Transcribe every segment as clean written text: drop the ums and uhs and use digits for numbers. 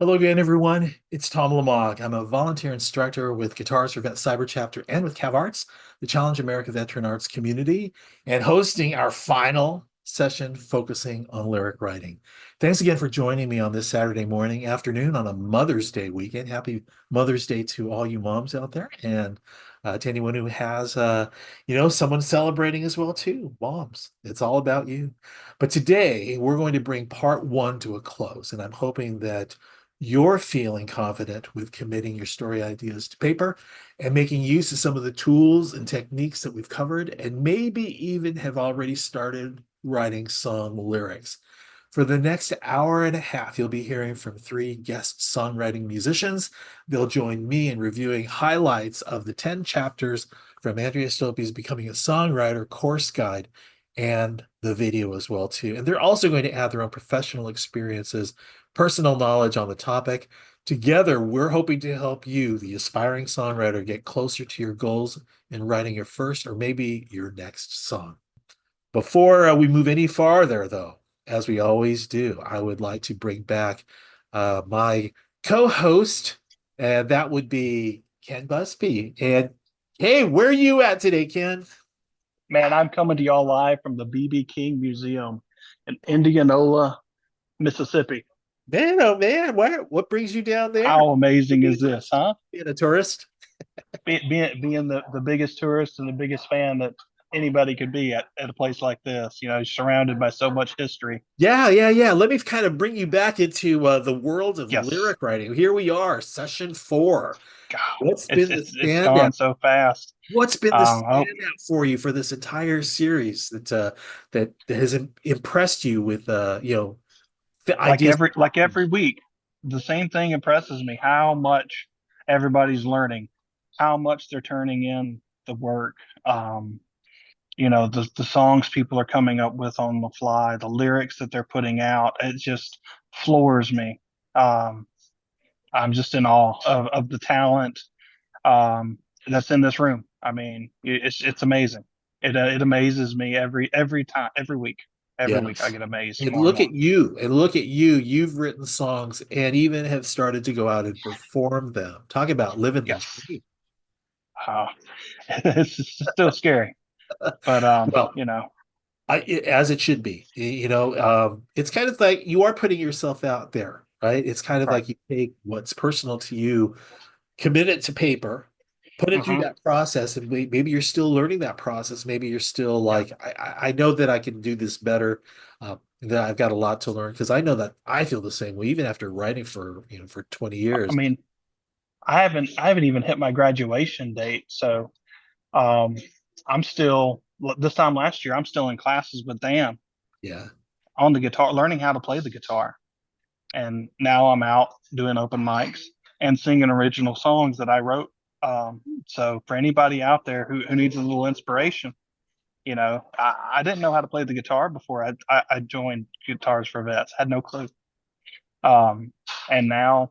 Hello again, everyone. It's Tom Lamog. I'm a volunteer instructor with Guitars for Vet Cyber Chapter and with Cav Arts, the Challenge America Veteran Arts community, and hosting our final session focusing on lyric writing. Thanks again for joining me on this Saturday morning, afternoon on a Mother's Day weekend. Happy Mother's Day to all you moms out there, and to anyone who has, someone celebrating as well too. Moms, it's all about you. But today we're going to bring part one to a close, and I'm hoping that you're feeling confident with committing your story ideas to paper and making use of some of the tools and techniques that we've covered, and maybe even have already started writing song lyrics. For the next hour and a half, you'll be hearing from three guest songwriting musicians. They'll join me in reviewing highlights of the 10 chapters from Andrea Stolpe's Becoming a Songwriter course guide and the video as well too. And they're also going to add their own professional experiences, personal knowledge on the topic. Together, we're hoping to help you, the aspiring songwriter, get closer to your goals in writing your first or maybe your next song. Before we move any farther, though, as we always do, I would like to bring back my co-host, and that would be Ken Busby. And hey, where are you at today, Ken? Man, I'm coming to y'all live from the BB King Museum in Indianola, Mississippi. Man, oh man, what brings you down there? How amazing is this, huh? Being a tourist? Being the biggest tourist and the biggest fan that anybody could be at a place like this, surrounded by so much history. Yeah. Let me kind of bring you back into the world of Yes. lyric writing. Here we are, session four. God, What's it's been the it's it's gone standout? so fast. What's been the Oh, standout for you for this entire series that has impressed you with the like ideas? every week, the same thing impresses me, how much everybody's learning, how much they're turning in the work. The songs people are coming up with on the fly, the lyrics that they're putting out, it just floors me. um, I'm just in awe of the talent that's in this room. I mean, it's amazing. It amazes me every time, every Yeah. week I get amazed And more and look more. at you, and look at you. You've written songs and even have started to go out and perform them. Talk about living the Yes. dream. uh, it's still scary, but Well, as it should be. It's kind of like you are putting yourself out there, right? It's kind of right. like you take what's personal to you, commit it to paper, put it through Hmm. that process, and maybe you're still learning that process. Maybe you're still Yeah. like, I know that I can do this better. That I've got a lot to learn because I know that I feel the same way, even after writing for 20 I years. mean, I haven't even hit my graduation date, so um, I'm still, this time last year, I'm still in classes with Dan Yeah. on the guitar, learning how to play the guitar. And now I'm out doing open mics and singing original songs that I wrote. So for anybody out there who needs a little inspiration, I didn't know how to play the guitar before I joined Guitars for Vets. Had no clue. Um, and now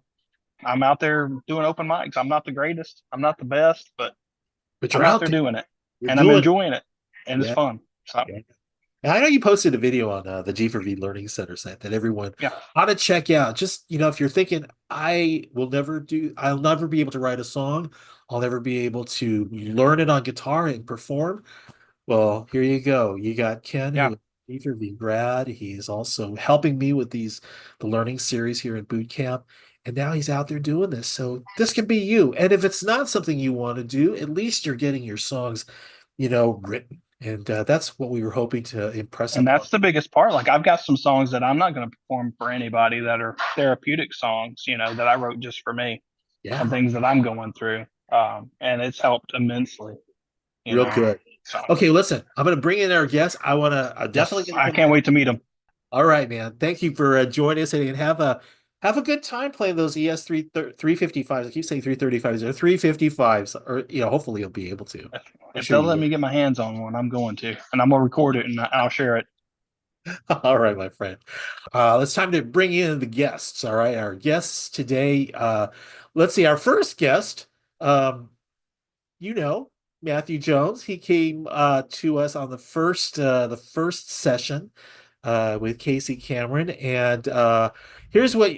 I'm out there doing open mics. I'm not the greatest. I'm not the best, but But you're I'm out out there there. doing it You're and I'm doing it. enjoying it and it's Yeah. fun. So Yeah. And I know you posted a video on the G4V Learning Center site that everyone yeah, ought to check out. Just, if you're thinking, I'll never be able to write a song, I'll never be able to learn it on guitar and perform. Well, here you go. You got Ken, yeah. who is a G4V grad. He's also helping me with the learning series here at boot camp. And now he's out there doing this. So this can be you. And if it's not something you want to do, at least you're getting your songs, written. And that's what we were hoping to impress And upon. that's the biggest part. Like I've got some songs that I'm not going to perform for anybody that are therapeutic songs, that I wrote just for me and Yeah, things that I'm going through. And it's helped immensely, you real know. good. So Okay, listen, I'm going to bring in our guest. I'm definitely yes, going to I come can't back. wait to meet them. All right, man. Thank you for joining us and have a good time playing those ES 355s. I keep saying 335s. They're 355s, or hopefully you'll be able to. I'm If sure they'll you let will. me get my hands on one, I'm going to, and I'm gonna record it and I'll share it. All right, my friend. It's time to bring in the guests. All right, our guests today. Let's see. Our first guest, um, you know, Matthew Jones. He came to us on the first session with Casey Cameron, and here's what.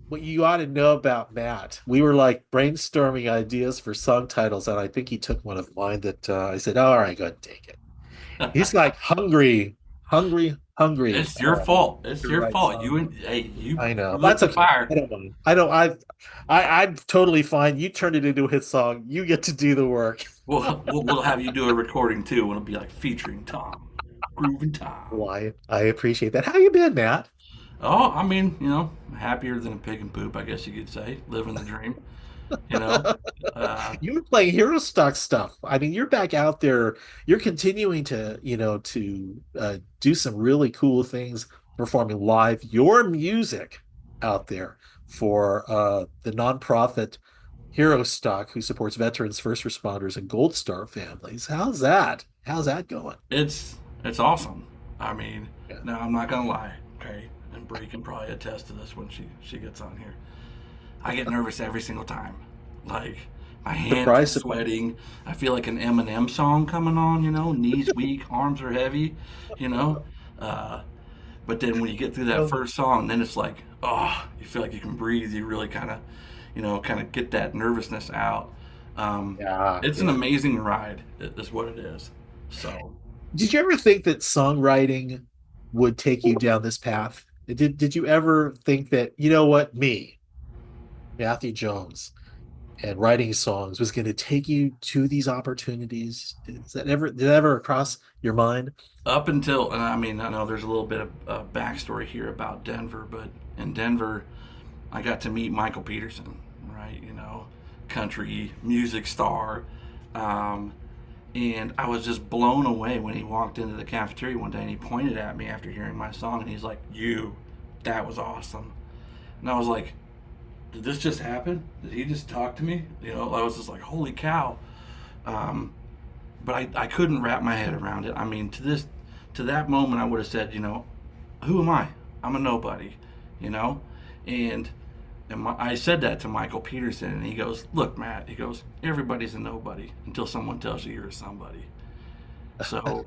what you ought to know about Matt. We were like brainstorming ideas for song titles, and I think he took one of mine that I said, "Oh, all right, go ahead and take it." He's like hungry, hungry, hungry It's your fault. It's to your write fault. songs. You I know. lit That's the okay. fire. I don't mind. I don't. I'm totally fine. You turned it into a hit song. You get to do the work. We'll have you do a recording too, and it'll be like featuring Tom, grooving Tom. Why? I appreciate that. How you been, Matt? Oh, I mean, happier than a pig in poop, I guess you could say, living the dream. You know, uh, You were playing hero stock stuff. I mean, you're back out there. You're continuing to, do some really cool things, performing live your music out there for the nonprofit Hero Stock, who supports veterans, first responders, and Gold Star families. How's that? How's that going? it's awesome. I mean, Yeah. now I'm not gonna lie, okay, and Bree can probably attest to this when she gets on here. I get nervous every single time. Like my hands are Surprise, surprise. sweating. I feel like an Eminem song coming on. Knees weak, arms are heavy. You know, uh, but then when you get through that Oh, first song, then it's like, oh, you feel like you can breathe. You really kind of get that nervousness out. Um, yeah, it's an yeah. amazing ride. Is what it is. So Did you ever think that songwriting would take you down this path? Did you ever think that, you know what, me, Matthew Jones, and writing songs was going to take you to these opportunities? Did that ever cross your mind? up until, and I mean, I know there's a little bit of backstory here about Denver, but in Denver, I got to meet Michael Peterson, right? Country music star. Um, and I was just blown away when he walked into the cafeteria one day and he pointed at me after hearing my song and he's like, "You, that was awesome." And I was like, "Did this just happen? Did he just talk to me?" I was just like, "Holy cow!" Um, but I couldn't wrap my head around it. I mean, to that moment, I would have said, "Who am I? I'm a nobody," you know, and I said that to Michael Peterson, and he goes, "Look, Matt," he goes, "everybody's a nobody until someone tells you you're a somebody." So,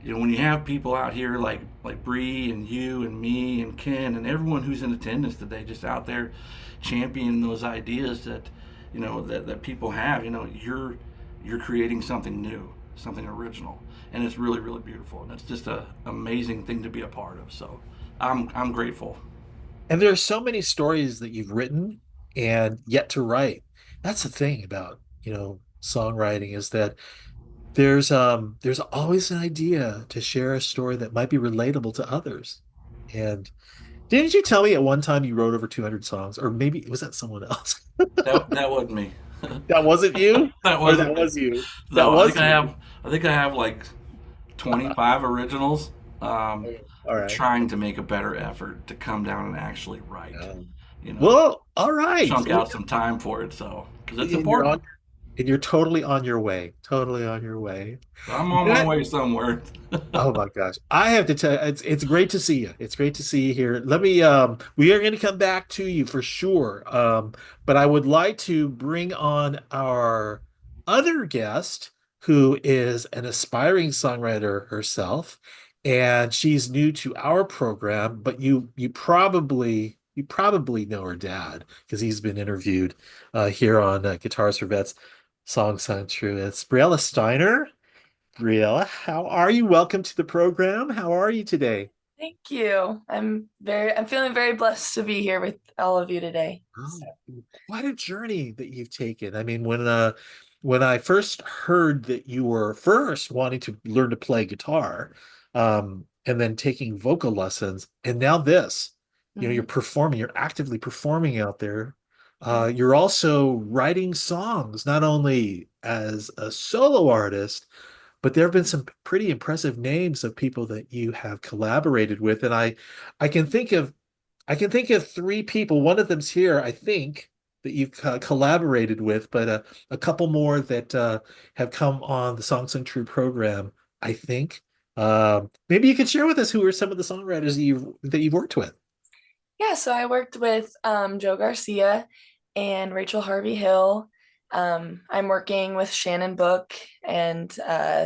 when you have people out here like Bree and you and me and Ken and everyone who's in attendance today, just out there championing those ideas that that people have, you're creating something new, something original, and it's really really beautiful, and it's just a amazing thing to be a part of. So, I'm grateful. And there are so many stories that you've written and yet to write. That's the thing about, songwriting is that there's always an idea to share a story that might be relatable to others. And didn't you tell me at one time you wrote over 200 songs, or maybe was that someone else? That wasn't me. That wasn't you, That or wasn't that me. was you? That No, was you. I think I have like 25 originals. Okay. All I'm right. trying to make a better effort to come down and actually write. You know, Well, all right. chunk out some time for it. So, because it's And you're important. on, and you're totally on your way. Totally on your way. I'm on my way somewhere. Oh my gosh. I have to tell you, it's great to see you. It's great to see you here. We are going to come back to you for sure. But I would like to bring on our other guest who is an aspiring songwriter herself, and she's new to our program, but you probably know her dad because he's been interviewed here on Guitars for Vets Song Sung True. It's Briella Steiner. Briella, how are you? Welcome to the program. How are you today? Thank you. I'm feeling very blessed to be here with all of you today. Oh, what a journey that you've taken. I mean, when I first heard that you were first wanting to learn to play guitar, and then taking vocal lessons, and now this, you're Mhm. performing, you're actively performing out there. Yeah. You're also writing songs, not only as a solo artist, but there have been some pretty impressive names of people that you have collaborated with, and I can think of I can think of three people. One of them's here, I think, that you've collaborated with, but a couple more that have come on the Songs and True program, I think. Maybe you could share with us who are some of the songwriters that you've worked with. Yeah, so I worked with Joe Garcia and Rachel Harvey Hill. I'm working with Shannon Book and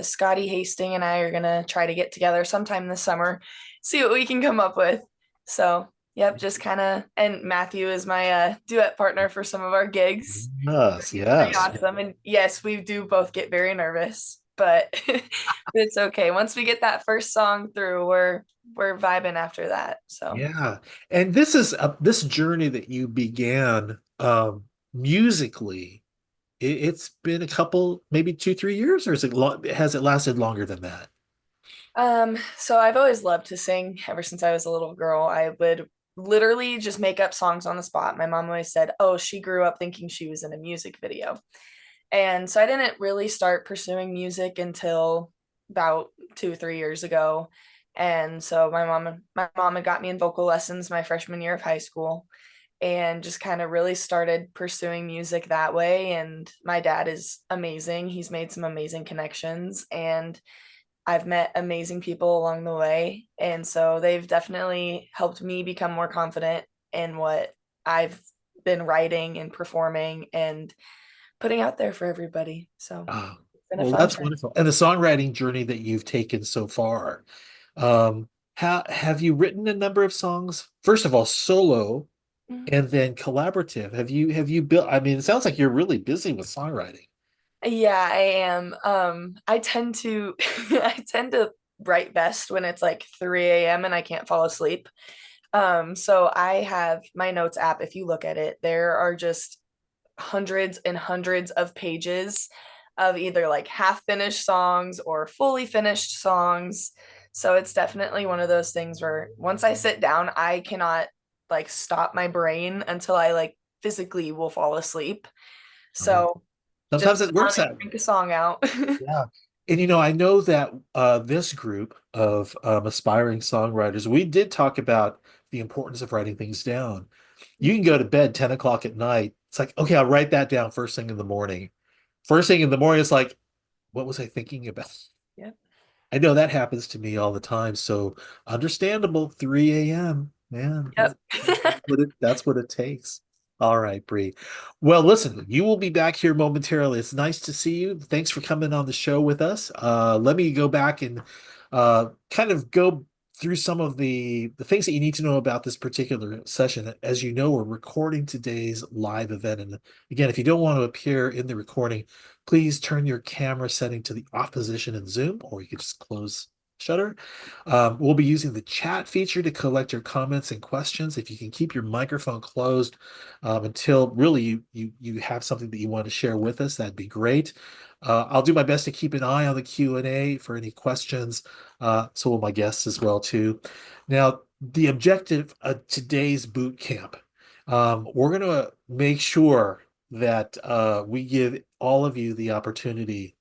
Scotty Hasting and I are gonna try to get together sometime this summer, see what we can come up with. So Yep, just kind of, and Matthew is my duet partner for some of our gigs. Yes, He's pretty yes. awesome. And yes, we do both get very nervous, but it's okay. Once we get that first song through, we're vibing after that. So Yeah. And this is this journey that you began musically. It's been a couple, maybe 2, 3 years, or has it lasted longer than that? so I've always loved to sing ever since I was a little girl. I would literally just make up songs on the spot. My mom always said, "Oh, she grew up thinking she was in a music video." And so I didn't really start pursuing music until about 2, 3 years ago. And so my mom had got me in vocal lessons my freshman year of high school and just kind of really started pursuing music that way. And my dad is amazing. He's made some amazing connections and I've met amazing people along the way. And so they've definitely helped me become more confident in what I've been writing and performing and putting out there for everybody. So Oh, it's been a well, fun that's journey. wonderful. And the songwriting journey that you've taken so far. How have you written a number of songs? First of all, solo Mhm. and then collaborative. Have you built, I mean, it sounds like you're really busy with songwriting. Yeah, I am. I tend to I tend to write best when it's like 3 a.m. and I can't fall asleep. So I have my notes app. If you look at it, there are just hundreds and hundreds of pages of either like half finished songs or fully finished songs. So it's definitely one of those things where once I sit down, I cannot like stop my brain until I like physically will fall asleep. Uh, So just Sometimes it want works to out. crank a song out. Yeah. And I know that this group of aspiring songwriters, we did talk about the importance of writing things down. You can go to bed 10 o'clock at night. It's like, okay, I'll write that down first thing in the morning. First thing in the morning, it's like, what was I thinking about? Yeah. I know that happens to me all the time. So understandable, 3 a.m. Man, Yep. that's what it takes. All right, Bree. Well, listen, you will be back here momentarily. It's nice to see you. Thanks for coming on the show with us. Let me go back and kind of go through some of the things that you need to know about this particular session. As you know, we're recording today's live event. And again, if you don't want to appear in the recording, please turn your camera setting to the off position in Zoom, or you can just close shutter. We'll be using the chat feature to collect your comments and questions. If you can keep your microphone closed until really you have something that you want to share with us, that'd be great. I'll do my best to keep an eye on the Q&A for any questions. So will my guests as well too. Now, the objective of today's boot camp, we're going to make sure that we give all of you the opportunity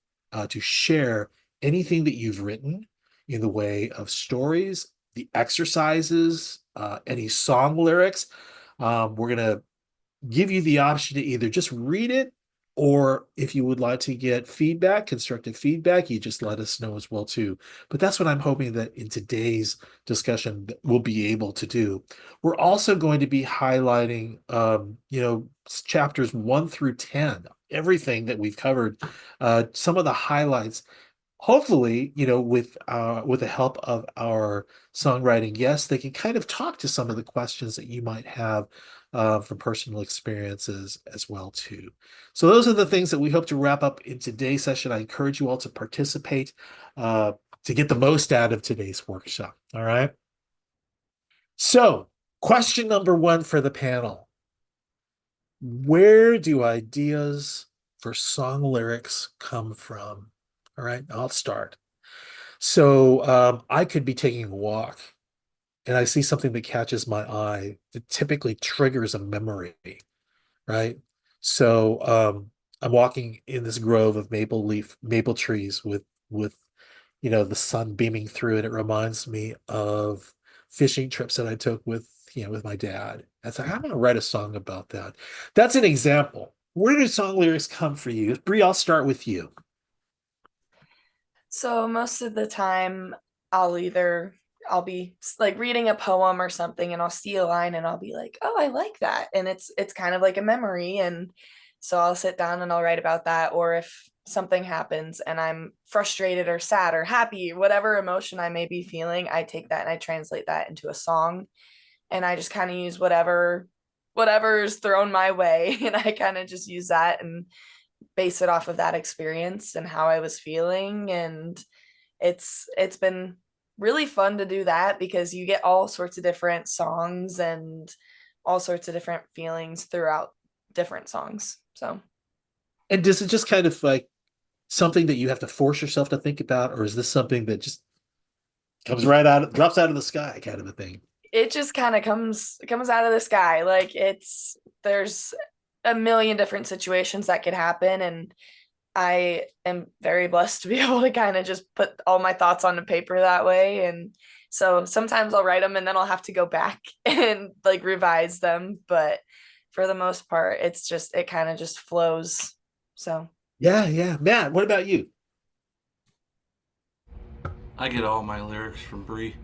to share anything that you've written in the way of stories, the exercises, any song lyrics. We're going to give you the option to either just read it, or if you would like to get feedback, constructive feedback, you just let us know as well too. But that's what I'm hoping that in today's discussion we'll be able to do. We're also going to be highlighting, chapters 1 through 10, everything that we've covered, some of the highlights. Hopefully, with the help of our songwriting guests, they can kind of talk to some of the questions that you might have from personal experiences as well too. So those are the things that we hope to wrap up in today's session. I encourage you all to participate uh, to get the most out of today's workshop. All right. So, question number one for the panel: where do ideas for song lyrics come from? All right, I'll start. So I could be taking a walk and I see something that catches my eye that typically triggers a memory, right? So I'm walking in this grove of maple trees with the sun beaming through, and it reminds me of fishing trips that I took with my dad. That's like, I'm gonna write a song about that. That's an example. Where do song lyrics come for you? Bree, I'll start with you. So most of the time I'll be like reading a poem or something and I'll see a line and I'll be like, "Oh, I like that." And it's kind of like a memory and so I'll sit down and I'll write about that or if something happens and I'm frustrated or sad or happy, whatever emotion I may be feeling, I take that and I translate that into a song and I just kind of use whatever's thrown my way, and I kind of just use that and base it off of that experience and how I was feeling. And it's been really fun to do that because you get all sorts of different songs and all sorts of different feelings throughout different songs. So And does it just kind of like something that you have to force yourself to think about, or is this something that just comes right out, drops out of the sky kind of a thing? it just kind of comes out of the sky. Like there's a million different situations that could happen, and I am very blessed to be able to kind of just put all my thoughts on the paper that way. And so sometimes I'll write them and then I'll have to go back and like revise them, but for the most part it kind of just flows. So Yeah. Matt, what about you? I get all my lyrics from Bree.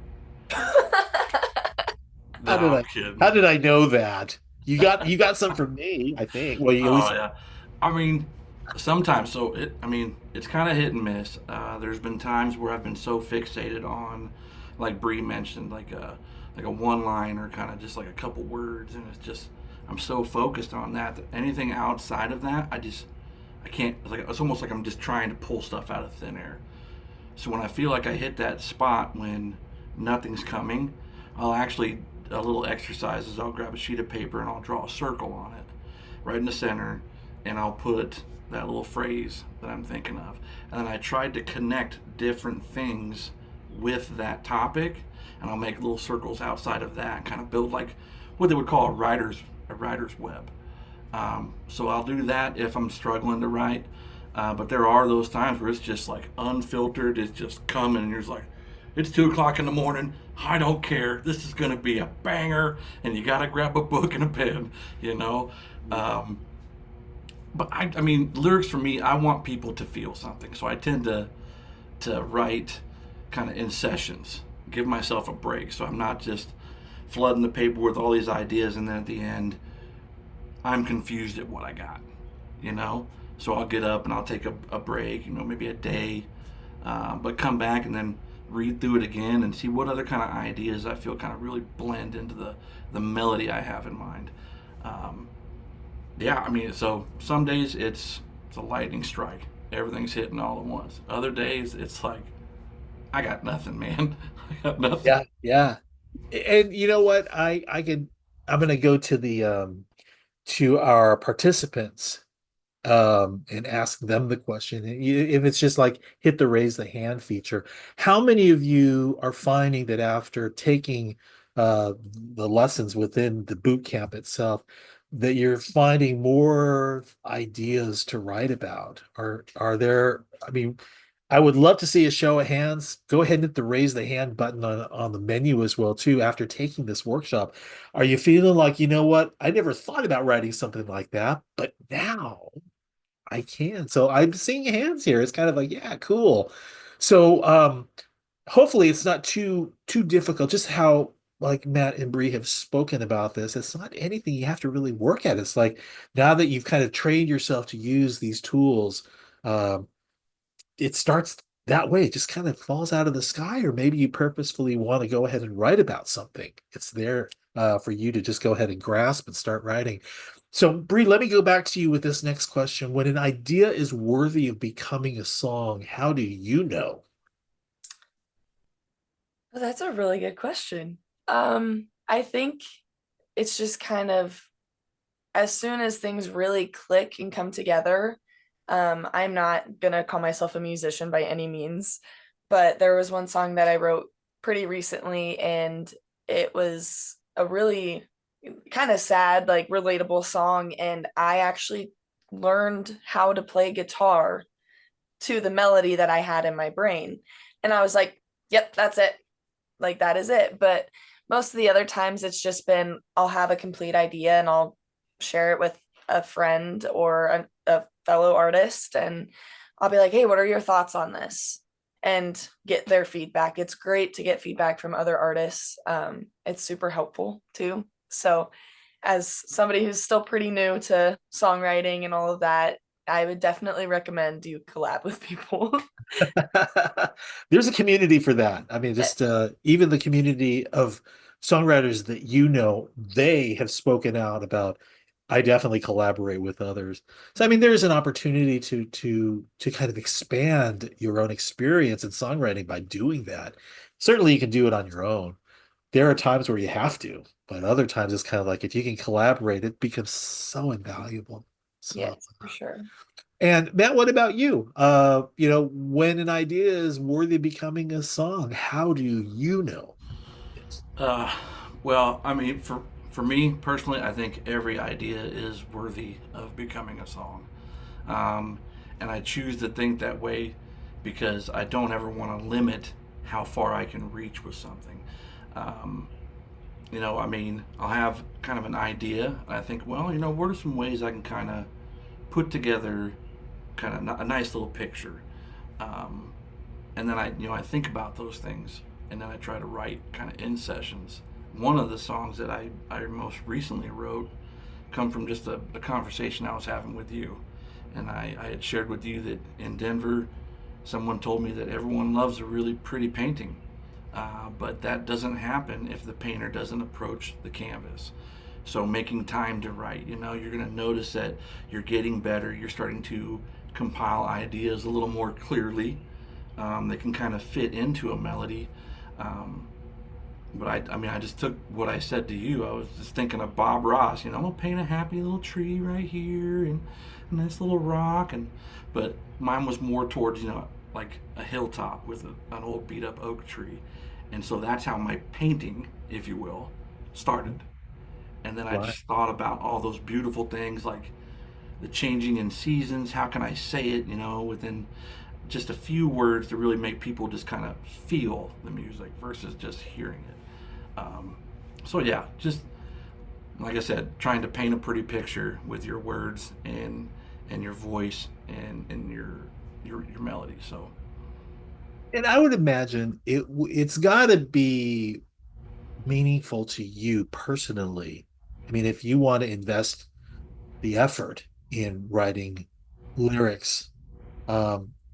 How No, did I'm I kidding. how did I know that? You got some from me, I think. Well, you at least Oh yeah, I mean, sometimes. It's kind of hit and miss. There's been times where I've been so fixated on, like Bree mentioned, like a one line or kind of just like a couple words, and it's just I'm so focused on that anything outside of that, I can't. It's almost like I'm just trying to pull stuff out of thin air. So when I feel like I hit that spot when nothing's coming, I'll actually a little exercise is I'll grab a sheet of paper and I'll draw a circle on it, right in the center, and I'll put that little phrase that I'm thinking of, and then I tried to connect different things with that topic, and I'll make little circles outside of that, and kind of build like what they would call a writer's web. So I'll do that if I'm struggling to write. But there are those times where it's just like unfiltered. It's just coming, and you're just like, it's 2 o'clock in the morning. I don't care. This is going to be a banger, and you got to grab a book and a pen, you know. But I mean, lyrics for me, I want people to feel something, so I tend to write kind of in sessions, give myself a break, so I'm not just flooding the paper with all these ideas, and then at the end, I'm confused at what I got, you know. So I'll get up and I'll take a break, you know, maybe a day, but come back and then read through it again and see what other kind of ideas I feel kind of really blend into the melody I have in mind. Yeah, I mean, so some days it's a lightning strike, everything's hitting all at once. Other days it's like I got nothing, man. I got nothing. Yeah. And you know what? I'm gonna go to the to our participants and ask them the question. If it's just like hit the raise the hand feature, how many of you are finding that after taking the lessons within the boot camp itself, that you're finding more ideas to write about? Are there, I mean, I would love to see a show of hands. Go ahead and hit the raise the hand button on the menu as well, too, after taking this workshop. Are you feeling like, you know what? I never thought about writing something like that, but now I can. So I'm seeing hands here. It's kind of like, yeah, cool. So hopefully it's not too difficult. Just how like Matt and Bree have spoken about this, it's not anything you have to really work at. It's like now that you've kind of trained yourself to use these tools, um, it starts that way. It just kind of falls out of the sky, or maybe you purposefully want to go ahead and write about something. It's there for you to just go ahead and grasp and start writing. So, Bree, let me go back to you with this next question. When an idea is worthy of becoming a song, how do you know? well, that's a really good question. I think it's just kind of as soon as things really click and come together. I'm not gonna call myself a musician by any means, but there was one song that I wrote pretty recently, and it was a really kind of sad, like relatable song. And I actually learned how to play guitar to the melody that I had in my brain. And I was like, yep, that's it. Like that is it. But most of the other times it's just been I'll have a complete idea and I'll share it with a friend or a fellow artist, and I'll be like, hey, what are your thoughts on this? And get their feedback. It's great to get feedback from other artists. It's super helpful too. So as somebody who's still pretty new to songwriting and all of that, I would definitely recommend you collab with people. There's a community for that. I mean, just even the community of songwriters that you know, they have spoken out about, I definitely collaborate with others. So I mean, there's an opportunity to kind of expand your own experience in songwriting by doing that. Certainly you can do it on your own. There are times where you have to, but other times it's kind of like if you can collaborate, it becomes so invaluable. So, Yes, for sure. and Matt, what about you? When an idea is worthy of becoming a song, how do you know? Yes. Uh, well, I mean, for me personally, I think every idea is worthy of becoming a song, um, and I choose to think that way because I don't ever want to limit how far I can reach with something. Um, I mean, I'll have kind of an idea, and I think, well, what are some ways I can kind of put together kind of a nice little picture, um, and then I think about those things, and then I try to write kind of in sessions. One of the songs that I most recently wrote come from just a conversation I was having with you, and I had shared with you that in Denver, someone told me that everyone loves a really pretty painting, but that doesn't happen if the painter doesn't approach the canvas. So making time to write, you're going to notice that you're getting better. You're starting to compile ideas a little more clearly. They can kind of fit into a melody. Um, but I mean, I just took what I said to you. I was just thinking of Bob Ross. I'm gonna paint a happy little tree right here and a nice little rock, but mine was more towards like a hilltop with an old beat up oak tree, and so that's how my painting, if you will, started. And then I Right. just thought about all those beautiful things like the changing in seasons. How can I say it, within just a few words to really make people just kind of feel the music versus just hearing it. So yeah, just like I said, trying to paint a pretty picture with your words and your voice and your melody. So And I would imagine it's got to be meaningful to you personally. I mean, if you want to invest the effort in writing lyrics,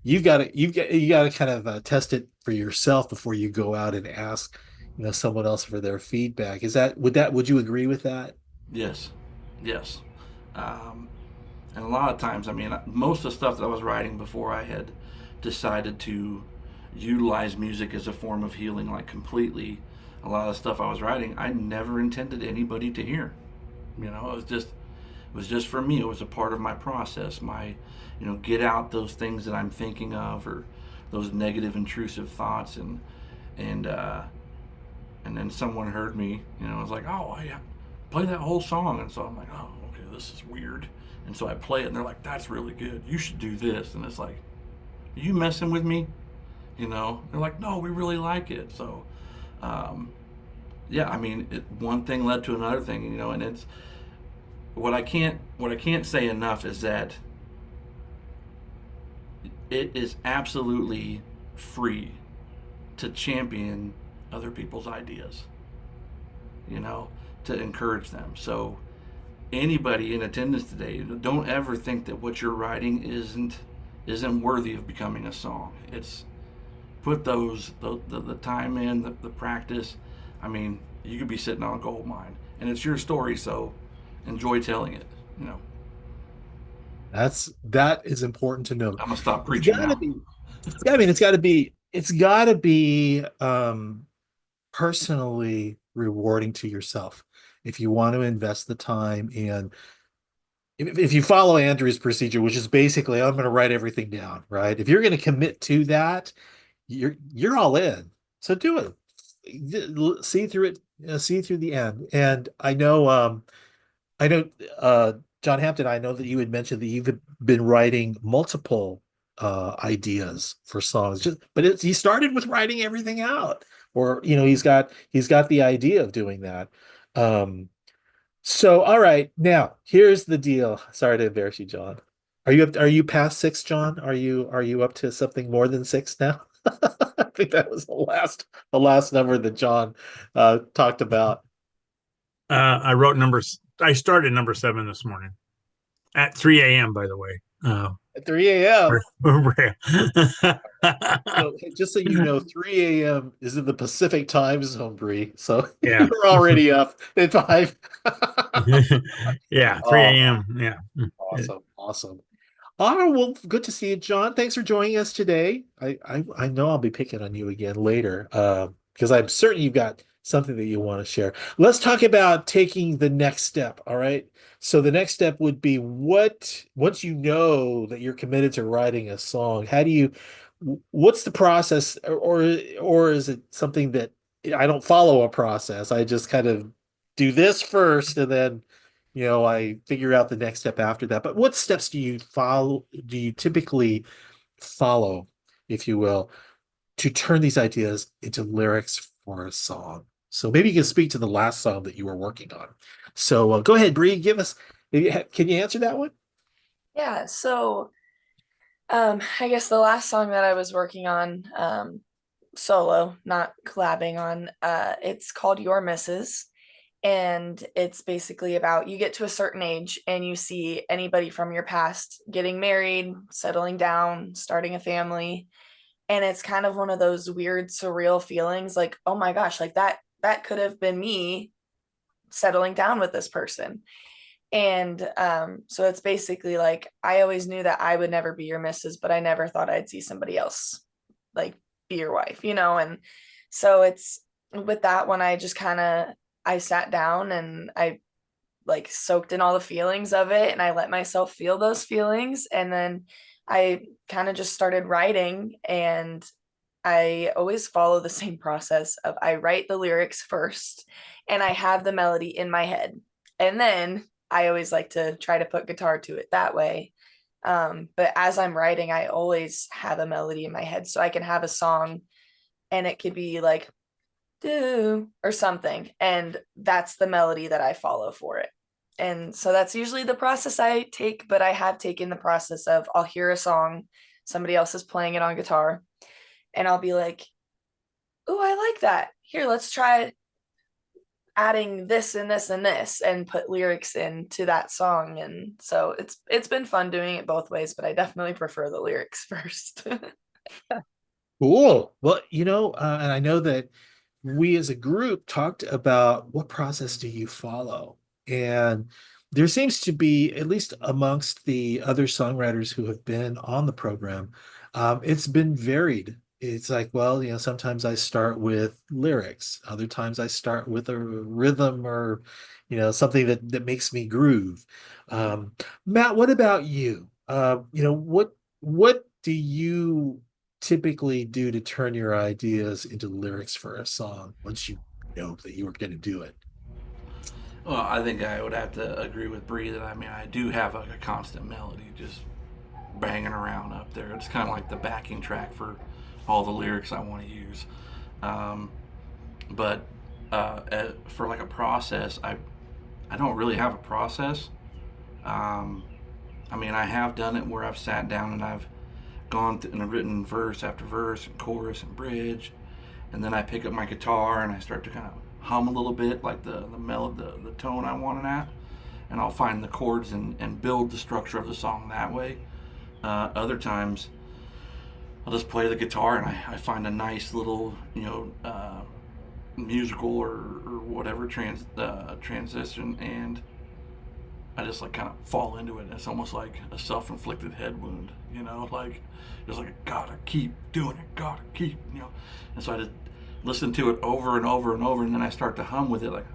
you got to kind of test it for yourself before you go out and ask, someone else for their feedback. Would you agree with that? yes, yes. Um, and a lot of times, I mean, most of the stuff that I was writing before I had decided to utilize music as a form of healing, like completely, a lot of the stuff I was writing, I never intended anybody to hear. It was just for me. It was a part of my process. My, get out those things that I'm thinking of or those negative, intrusive thoughts, and and then someone heard me. I was like, oh, yeah, play that whole song, and so I'm like, oh, okay, this is weird, and so I play it, and they're like, that's really good. You should do this, and it's like, are you messing with me? They're like, no, we really like it. So, um, yeah, I mean, one thing led to another thing, and it's what I can't say enough is that it is absolutely free to champion other people's ideas, you know, to encourage them. So anybody in attendance today, don't ever think that what you're writing isn't worthy of becoming a song. It's put the time in, the practice. I mean, you could be sitting on a gold mine, and it's your story, so enjoy telling it. You know, That is important to note. I'm gonna stop It's preaching got to now. be. Yeah, I mean, it's got to be personally rewarding to yourself if you want to invest the time. And if you follow Andrew's procedure, which is basically I'm going to write everything down, right? If you're going to commit to that, you're all in. So do it. See through it. See through the end. And I know, John Hampton, I know that you had mentioned that you've been writing multiple ideas for songs. But he started with writing everything out, or he's got the idea of doing that. Um, so all right, now here's the deal. Sorry to embarrass you, John. Are you past six, John? Are you up to something more than six now? I think that was the last number that John talked about. I started number 7 this morning at 3 a.m., by the way. uh, At 3 a.m. Briella. So just so you know, 3 a.m. is in the Pacific time zone, Bree. So Yeah. you're already up at 5. Yeah, 3 Oh, a.m. Yeah. awesome. Awesome. All right, well, good to see you, John. Thanks for joining us today. I know I'll be picking on you again later, because I'm certain you've got something that you want to share. Let's talk about taking the next step. All right. So the next step would be once you know that you're committed to writing a song, what's the process, or is it something that I don't follow a process? I just kind of do this first and then I figure out the next step after that. But what steps do you typically follow, if you will, to turn these ideas into lyrics for a song? So maybe you can speak to the last song that you were working on. So go ahead, Bree, can you answer that one? Yeah, so I guess the last song that I was working on, solo, not collabing on, it's called Your Misses. And it's basically about you get to a certain age and you see anybody from your past getting married, settling down, starting a family. And it's kind of one of those weird, surreal feelings like, oh my gosh, like that could have been me settling down with this person. And so it's basically like I always knew that I would never be your missus, but I never thought I'd see somebody else like be your wife, and so it's with that one, I sat down and I like soaked in all the feelings of it and I let myself feel those feelings. And then I kind of just started writing, and I always follow the same process of I write the lyrics first and I have the melody in my head. And then I always like to try to put guitar to it that way. But as I'm writing, I always have a melody in my head. So I can have a song and it could be like, do or something. And that's the melody that I follow for it. And so that's usually the process I take, but I have taken the process of I'll hear a song, somebody else is playing it on guitar, and I'll be like, oh, I like that. Here, let's try adding this and this and this and put lyrics into that song. And so it's been fun doing it both ways, but I definitely prefer the lyrics first. Cool. Well, and I know that we as a group talked about what process do you follow? And there seems to be, at least amongst the other songwriters who have been on the program, it's been varied. It's like, well, sometimes I start with lyrics, other times I start with a rhythm or, something that makes me groove. Um, Matt, what about you? What do you typically do to turn your ideas into lyrics for a song once you know that you were going to do it? Well, I think I would have to agree with Bree that I do have a constant melody just banging around up there. It's kind of like the backing track for all the lyrics I want to use. Um, but for like a process, I don't really have a process. Um, I have done it where I've sat down and I've gone and written verse after verse and chorus and bridge, and then I pick up my guitar and I start to kind of hum a little bit, like the tone I want it at, and I'll find the chords and build the structure of the song that way. Other times, I'll just play the guitar and I find a nice little musical or whatever transition, and I just like kind of fall into it. It's almost like a self-inflicted head wound, like just like I gotta keep doing it, gotta keep, And so I just listen to it over and over and over, and then I start to hum with it, like,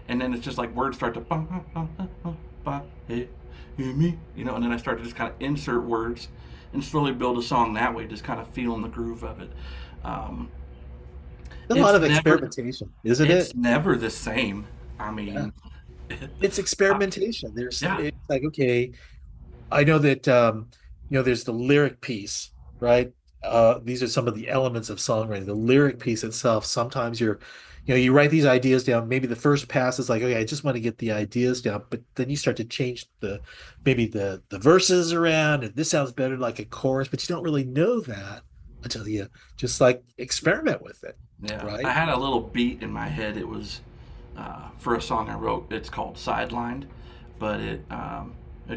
and then it's just like words start to, and then I start to just kind of insert words and slowly build a song that way, just kind of feeling the groove of it. Um, A lot of never, experimentation, isn't it? it's never the same. I Yeah. mean, It's experimentation. yeah, It's like, okay, I know that there's the lyric piece, right? These are some of the elements of songwriting. The lyric piece itself, sometimes you write these ideas down. Maybe the first pass is like, okay, I just want to get the ideas down, but then you start to change maybe the verses around, and this sounds better like a chorus, but you don't really know that until you just like experiment with it, yeah. I right? had a little beat in my head. It was for a song I wrote. It's called "Sidelined." but it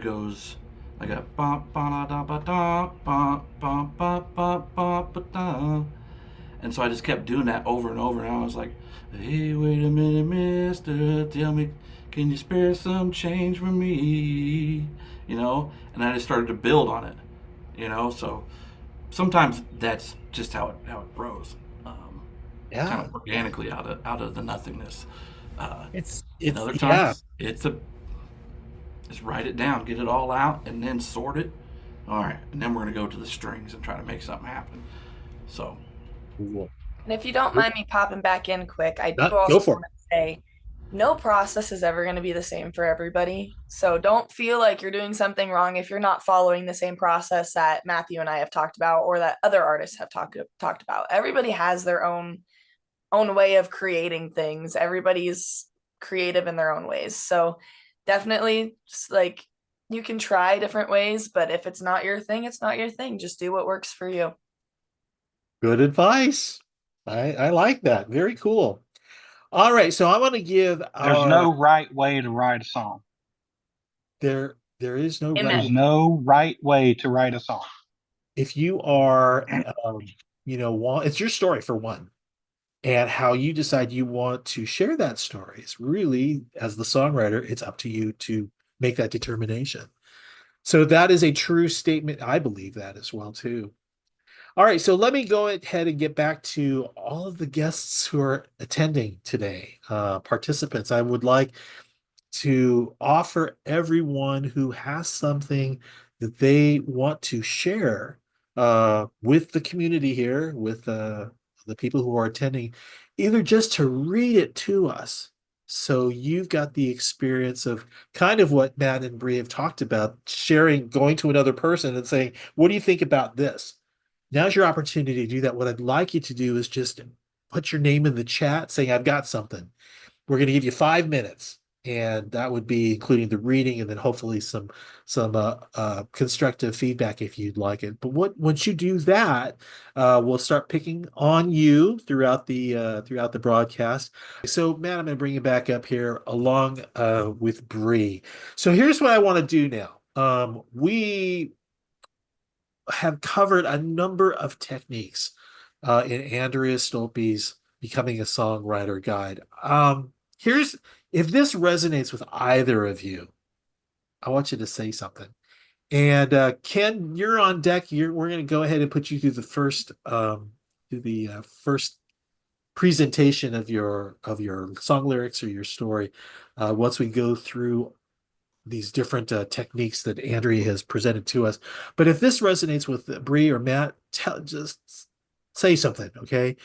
goes like a ba ba da ba da ba ba ba ba ba ba da. And so I just kept doing that over and over, and I was like, "Hey, wait a minute, Mister, tell me, can you spare some change for me?" You know, and I just started to build on it. You know, so sometimes that's just how it grows, kind Yeah. of organically out of the nothingness. And other Yeah. times just write it down, get it all out, and then sort it. All right, and then we're gonna go to the strings and try to make something happen. So Cool. And if you don't mind me popping back in quick, I do Go also for want to say no process is ever going to be the same for everybody. So don't feel like you're doing something wrong if you're not following the same process that Matthew and I have talked about or that other artists have talked about. Everybody has their own way of creating things. Everybody's creative in their own ways. So definitely just like you can try different ways, but if it's not your thing, it's not your thing. Just do what works for you. Good advice. I like that. Very cool. All right, so I want to give There's our no right way to write a song. there is no right. There's no right way to write a song. If you are it's your story for one. And how you decide you want to share that story is really, as the songwriter, it's up to you to make that determination. So that is a true statement. I believe that as well, too. All right, so let me go ahead and get back to all of the guests who are attending today, participants. I would like to offer everyone who has something that they want to share with the community here, with the people who are attending, either just to read it to us. So you've got the experience of kind of what Matt and Bree have talked about, sharing, going to another person and saying, what do you think about this? Now's your opportunity to do that. What I'd like you to do is just put your name in the chat saying, I've got something. We're going to give you 5 minutes, and that would be including the reading and then hopefully some constructive feedback if you'd like it. But once you do that, we'll start picking on you throughout the broadcast. So, Matt, I'm going to bring you back up here along with Bree. So here's what I want to do now. We have covered a number of techniques in Andrea Stolpe's Becoming a Songwriter Guide. Here's if this resonates with either of you, I want you to say something. And Ken, you're on deck. We're going to go ahead and put you through the first presentation of your song lyrics or your story. Once we go through these different techniques that Andrea has presented to us. But if this resonates with Bree or Matt, just say something, okay?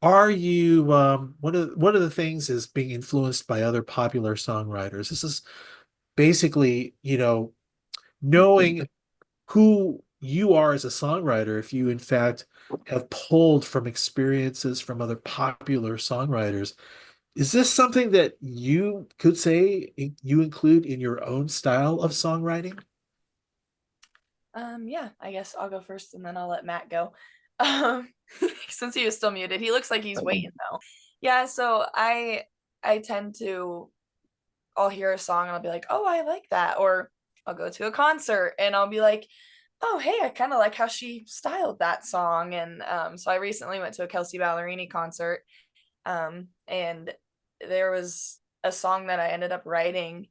Are you one of the things is being influenced by other popular songwriters? This is basically, knowing who you are as a songwriter, if you in fact have pulled from experiences from other popular songwriters. Is this something that you could say you include in your own style of songwriting? Yeah, I guess I'll go first and then I'll let Matt go. Um, since he was still muted, he looks like he's waiting though. Yeah, so I tend to I'll hear a song and I'll be like, oh, I like that. Or I'll go to a concert and I'll be like, oh, hey, I kind of like how she styled that song. And so I recently went to a Kelsey Ballerini concert, and there was a song that I ended up writing,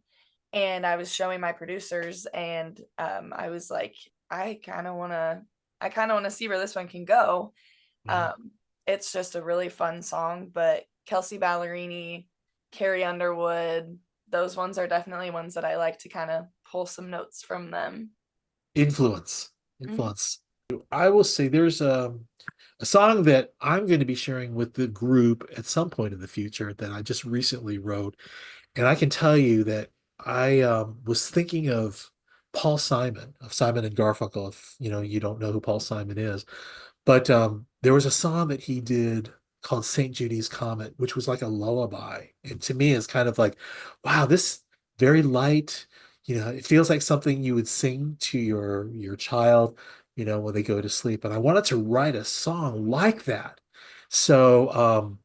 and I was showing my producers, and I was like, I kind of want to see where this one can go. Um, it's just a really fun song, but Kelsey Ballerini, Carrie Underwood, those ones are definitely ones that I like to kind of pull some notes from them. Influence. Mhm. I will say there's a song that I'm going to be sharing with the group at some point in the future that I just recently wrote. And I can tell you that I was thinking of Paul Simon, of Simon and Garfunkel, if you don't know who Paul Simon is. But there was a song that he did called St. Jude's Comet, which was like a lullaby. And to me, it's kind of like, wow, this very light, it feels like something you would sing to your child, when they go to sleep. And I wanted to write a song like that. So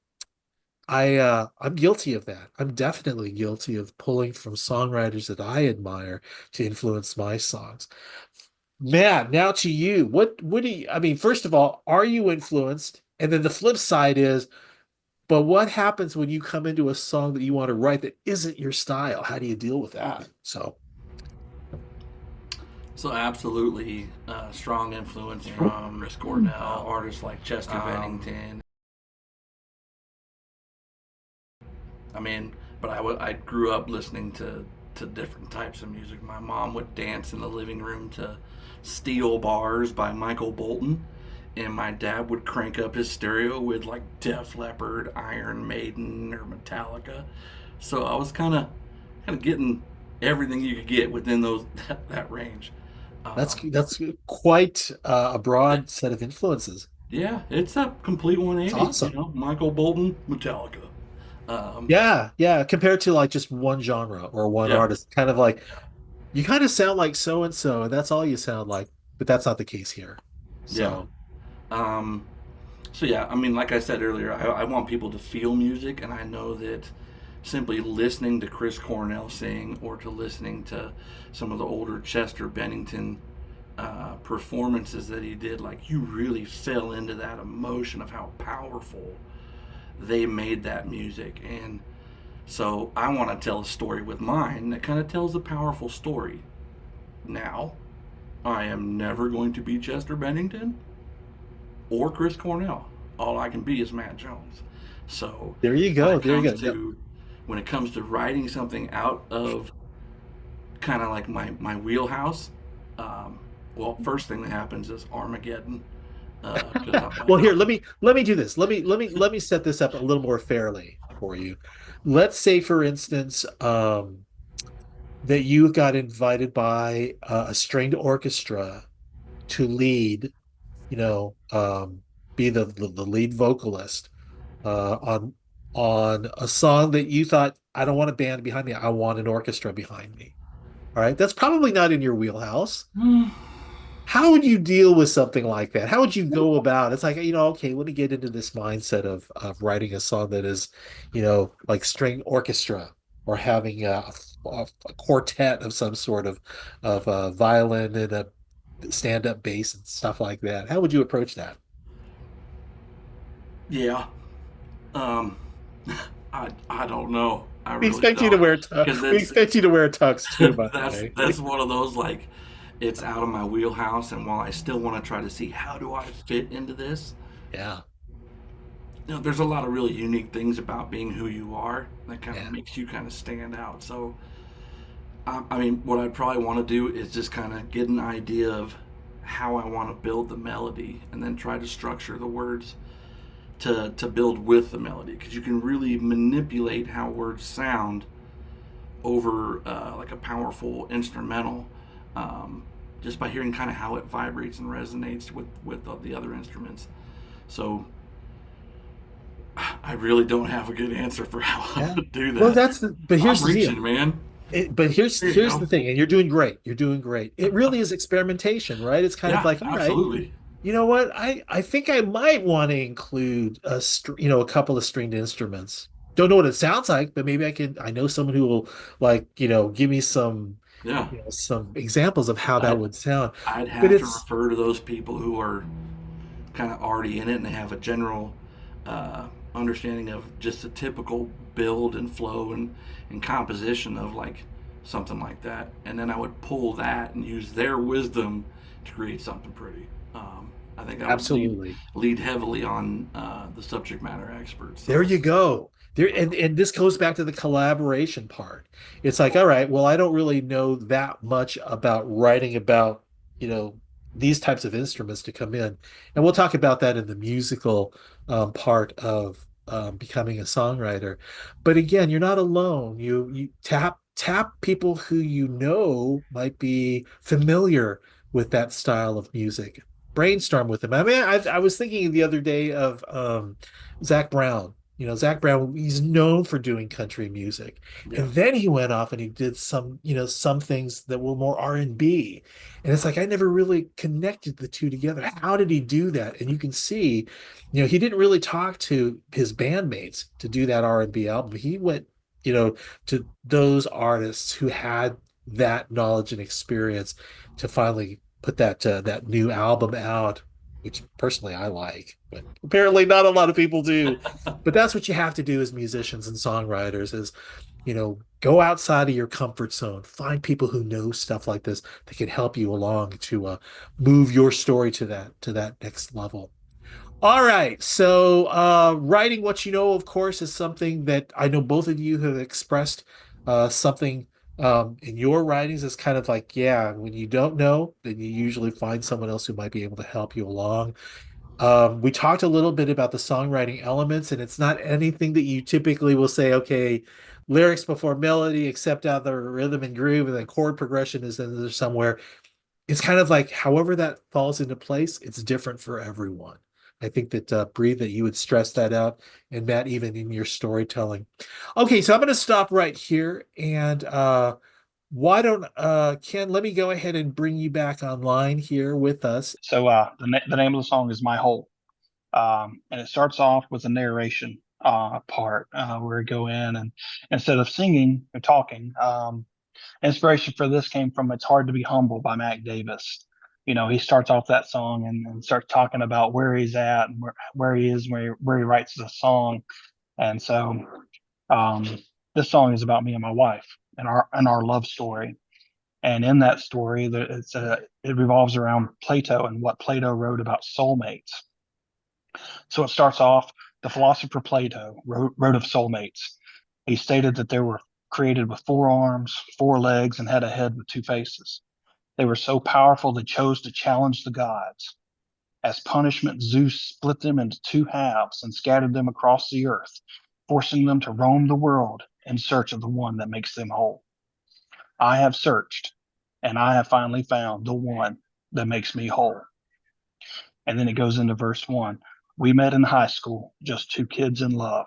I'm guilty of that. I'm definitely guilty of pulling from songwriters that I admire to influence my songs. Matt, now to you. What do you, I mean, first of all, are you influenced? And then the flip side is, but what happens when you come into a song that you want to write that isn't your style? How do you deal with that? So, So absolutely strong influence from Chris Cornell, artists like Chester Bennington. I mean, but I grew up listening to different types of music. My mom would dance in the living room to Steel Bars by Michael Bolton, and my dad would crank up his stereo with like Def Leppard, Iron Maiden, or Metallica. So I was kind of getting everything you could get within those that range. that's quite a broad set of influences. Yeah, it's a complete It's 180. awesome. Michael Bolton, Metallica. Um, Yeah, yeah. Compared to like just one genre or one yeah, artist, kind of like you kind of sound like so and so, and that's all you sound like, but that's not the case here. yeah. So, Um, so yeah, I mean, like I said earlier, I want people to feel music, and I know that simply listening to Chris Cornell sing or to listening to some of the older Chester Bennington performances that he did, like you really fell into that emotion of how powerful they made that music. And so I want to tell a story with mine that kind of tells a powerful story. Now, I am never going to be Chester Bennington or Chris Cornell. All I can be is Matt Jones. So there you when go. it There you comes go. Yep. to when it comes to writing something out of kind of like my wheelhouse, um, well, first thing that happens is Armageddon. Because I'm Well, like, here, let me do this. Let me set this up a little more fairly for you. Let's say, for instance, that you got invited by a stringed orchestra to lead, you know, be the lead vocalist on a song that you thought, I don't want a band behind me, I want an orchestra behind me. All right, that's probably not in your wheelhouse. How would you deal with something like that? How would you go about it? It's like, okay, let me get into this mindset of writing a song that is, like string orchestra or having a quartet of some sort of violin and a stand-up bass and stuff like that. How would you approach that? yeah, um, I don't know. I We really expect you to don't, wear because we it's expect you to wear a tux too, by the that's way. that's one of those like it's out of my wheelhouse, and while I still want to try to see how do I fit into this, Yeah, there's a lot of really unique things about being who you are that kind of yeah. makes you kind of stand out. So, I mean, what I'd probably want to do is just kind of get an idea of how I want to build the melody, and then try to structure the words to build with the melody, because you can really manipulate how words sound over like a powerful instrumental, um, just by hearing kind of how it vibrates and resonates with the other instruments. So I really don't have a good answer for how I'm Yeah. gonna do Well, that. but here's I'm the deal. reaching, man. But here's There you here's the go. thing, and you're doing great. You're doing great. It really is experimentation, right? It's kind of Yeah, like, all right, absolutely. you know what? I think I might want to include a couple of stringed instruments. Don't know what it sounds like, but maybe I know someone who will like, give me Yeah, some examples of how that I would sound. I'd But have to it's refer to those people who are kind of already in it, and they have a general uh, understanding of just a typical build and flow and composition of like something like that, and then I would pull that and use their wisdom to create something pretty. I think I would absolutely. lead heavily on the subject matter experts. There So you go. There and this goes back to the collaboration part. It's like, all right, well, I don't really know that much about writing about, you know, these types of instruments to come in. And we'll talk about that in the musical part of becoming a songwriter. But again, you're not alone. You tap people who you know might be familiar with that style of music. Brainstorm with them. I mean, I was thinking the other day of Zach Brown. Zach Brown, he's known for doing country music. Yeah. And then he went off and he did some things that were more R&B. And it's like I never really connected the two together. How did he do that? And you can see, he didn't really talk to his bandmates to do that R&B album. He went, to those artists who had that knowledge and experience to finally put that new album out, which personally I like, but apparently not a lot of people do. But that's what you have to do as musicians and songwriters is, go outside of your comfort zone, find people who know stuff like this that can help you along to move your story to that next level. All right. So, writing what you know, of course, is something that I know both of you have expressed something in your writings is kind of like, yeah, when you don't know, then you usually find someone else who might be able to help you along. We talked a little bit about the songwriting elements, and it's not anything that you typically will say, okay, lyrics before melody, except out the rhythm and groove, and then chord progression is in there somewhere. It's kind of like however that falls into place, it's different for everyone. I think that Bree, that you would stress that out, and Matt, even in your storytelling. Okay, so I'm going to stop right here, and why don't Ken? Let me go ahead and bring you back online here with us. So the name of the song is My Whole. And it starts off with a narration part where we go in and instead of singing or talking, inspiration for this came from It's Hard to Be Humble by Mac Davis. He starts off that song and starts talking about where he's at and where he is, where he writes the song. And so um, this song is about me and my wife and our love story. And in that story, it revolves around Plato and what Plato wrote about soulmates. So it starts off, the philosopher Plato wrote of soulmates. He stated that they were created with 4 arms, 4 legs, and had a head with 2 faces. They were so powerful they chose to challenge the gods. As punishment, Zeus split them into 2 halves and scattered them across the earth, forcing them to roam the world in search of the one that makes them whole. I have searched, and I have finally found the one that makes me whole. And then it goes into verse 1. We met in high school, just 2 kids in love,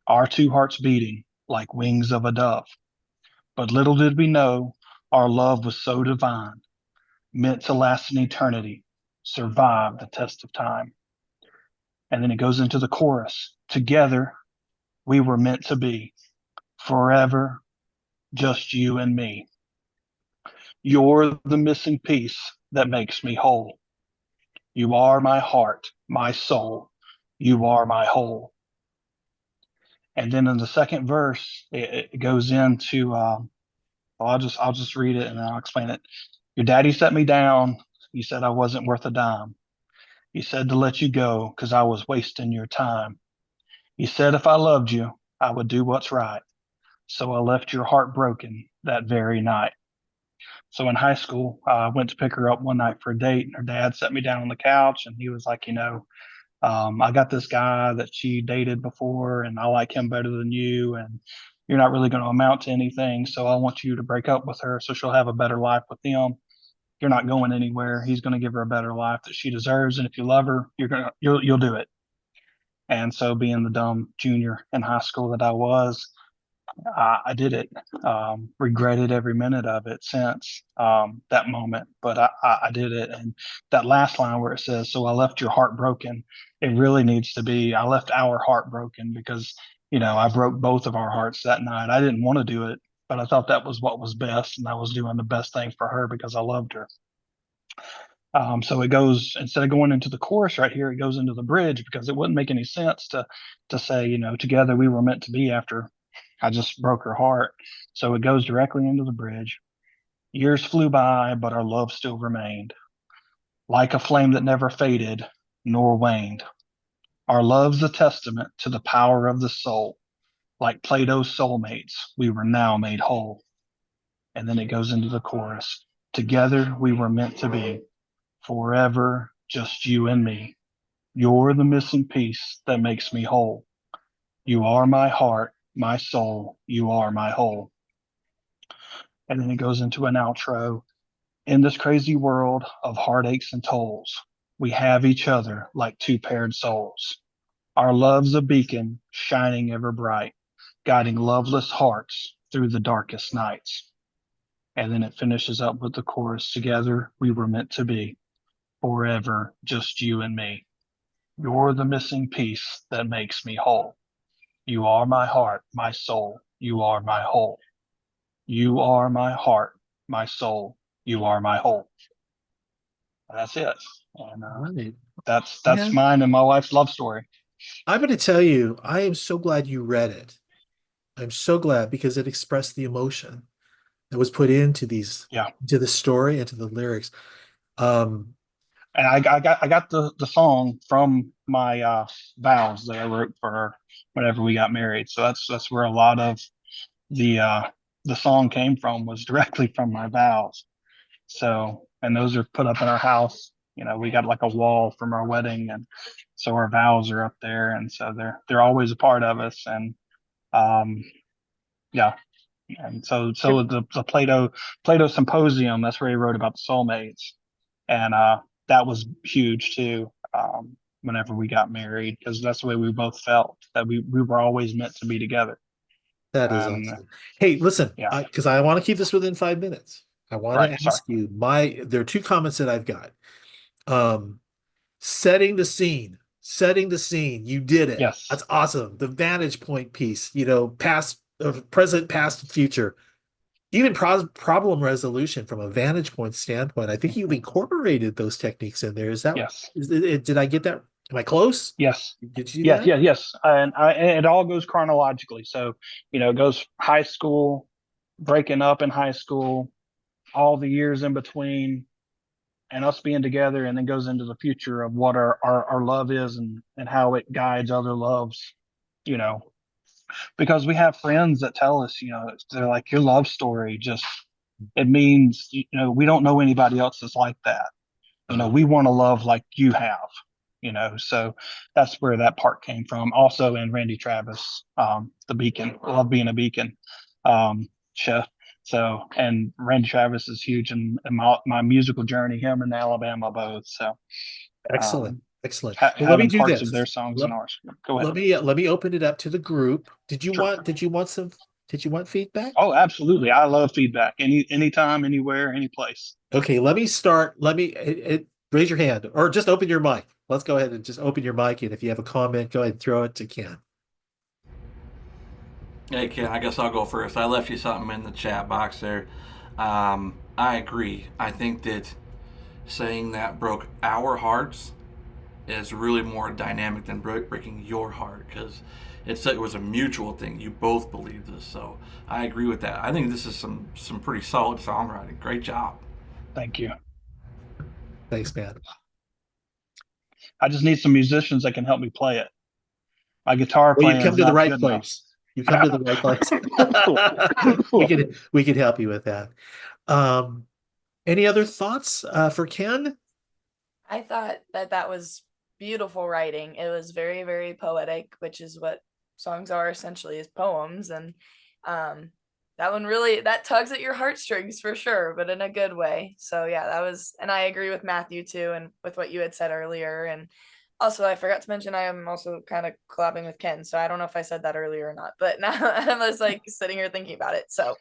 our 2 hearts beating like wings of a dove. But little did we know our love was so divine, meant to last an eternity, survive the test of time. And then it goes into the chorus. Together, we were meant to be, forever, just you and me. You're the missing piece that makes me whole. You are my heart, my soul. You are my whole. And then in the second verse, it goes into, I'll just read it and I'll explain it. Your daddy set me down. You said I wasn't worth a dime. You said to let you go because I was wasting your time. You said if I loved you, I would do what's right. So I left your heart broken that very night. So in high school, I went to pick her up one night for a date, and her dad set me down on the couch, and he was like, I got this guy that she dated before, and I like him better than you, and you're not really going to amount to anything. So I want you to break up with her so she'll have a better life with him. You're not going anywhere. He's going to give her a better life that she deserves, and if you love her, you'll do it. And so, being the dumb junior in high school that I was, I did it. Regretted every minute of it since that moment, but I did it. And that last line where it says, "So I left your heart broken," it really needs to be, "I left our heart broken," because I broke both of our hearts that night. I didn't want to do it, but I thought that was what was best, and I was doing the best thing for her because I loved her. So it goes, instead of going into the chorus right here, it goes into the bridge because it wouldn't make any sense to say, together we were meant to be after I just broke her heart. So it goes directly into the bridge. Years flew by, but our love still remained, like a flame that never faded nor waned. Our love's a testament to the power of the soul. Like Plato's soulmates, we were now made whole. And then it goes into the chorus. Together we were meant to be, forever, just you and me. You're the missing piece that makes me whole. You are my heart, my soul. You are my whole. And then it goes into an outro. In this crazy world of heartaches and tolls, we have each other like 2 paired souls. Our love's a beacon shining ever bright, guiding loveless hearts through the darkest nights. And then it finishes up with the chorus, together we were meant to be, forever just you and me. You're the missing piece that makes me whole. You are my heart, my soul. You are my whole. You are my heart, my soul. You are my whole. That's it. And Right. that's Yeah. mine and my wife's love story. I'm going to tell you, I am so glad you read it. I'm so glad because it expressed the emotion that was put into Yeah. to the story and to the lyrics. Um, And I got the song from my vows that I wrote for her whenever we got married. So that's where a lot of the song came from, was directly from my vows. So, and those are put up in our house. You know, we got like a wall from our wedding, and so our vows are up there, and so they're always a part of us. And um, yeah, and so the Plato Symposium, that's where he wrote about the soulmates, and that was huge too. Whenever we got married, because that's the way we both felt, that we were always meant to be together. that is And awesome. Hey, listen, yeah, because I want to keep this within 5 minutes. I want right. to Sorry. ask you, there are two comments that I've got. Um, setting the scene, setting the scene. You did it. Yes. That's awesome. The vantage point piece, past, present, past, future. Even problem resolution from a vantage point standpoint. I think you've incorporated those techniques in there. Yes. Did I get that? Am I close? Yes. Did you do Yes. that? Yes. Yes. And it all goes chronologically. So, it goes high school, breaking up in high school, all the years in between, and us being together, and then goes into the future of what our love is, and how it guides other loves, you know, because we have friends that tell us, they're like, your love story just, it means, we don't know anybody else that's like that. We want to love like you have, so that's where that part came from. Also in Randy Travis, the beacon, love being a beacon. Chef. So, and Randy Travis is huge in my musical journey, him and Alabama both. So, Excellent. Excellent. Well, let me having do parts of their this. songs Let, and ours. Go ahead. let me open it up to the group. Sure. Did you want feedback? Oh, absolutely. I love feedback. Anytime, anywhere, any place. Okay, let me start. Raise your hand or just open your mic. Let's go ahead and just open your mic. And if you have a comment, go ahead and throw it to Ken. Hey, Ken, I guess I'll go first. I left you something in the chat box there. I agree. I think that saying that broke our hearts is really more dynamic than breaking your heart, because it was a mutual thing. You both believe this, so I agree with that. I think this is some pretty solid songwriting. Great job. Thank you. Thanks, man. I just need some musicians that can help me play it. My guitar Well, playing you come is to the not right good enough. place. You come to the right place. We could help you with that. Any other thoughts for Ken? I thought that was beautiful writing. It was very, very poetic, which is what songs are essentially, is poems. And that one really, that tugs at your heartstrings for sure, but in a good way. So yeah, and I agree with Matthew too, and with what you had said earlier. And also, I forgot to mention I am also kind of collabing with Ken. So I don't know if I said that earlier or not, but now I'm just like sitting here thinking about it. So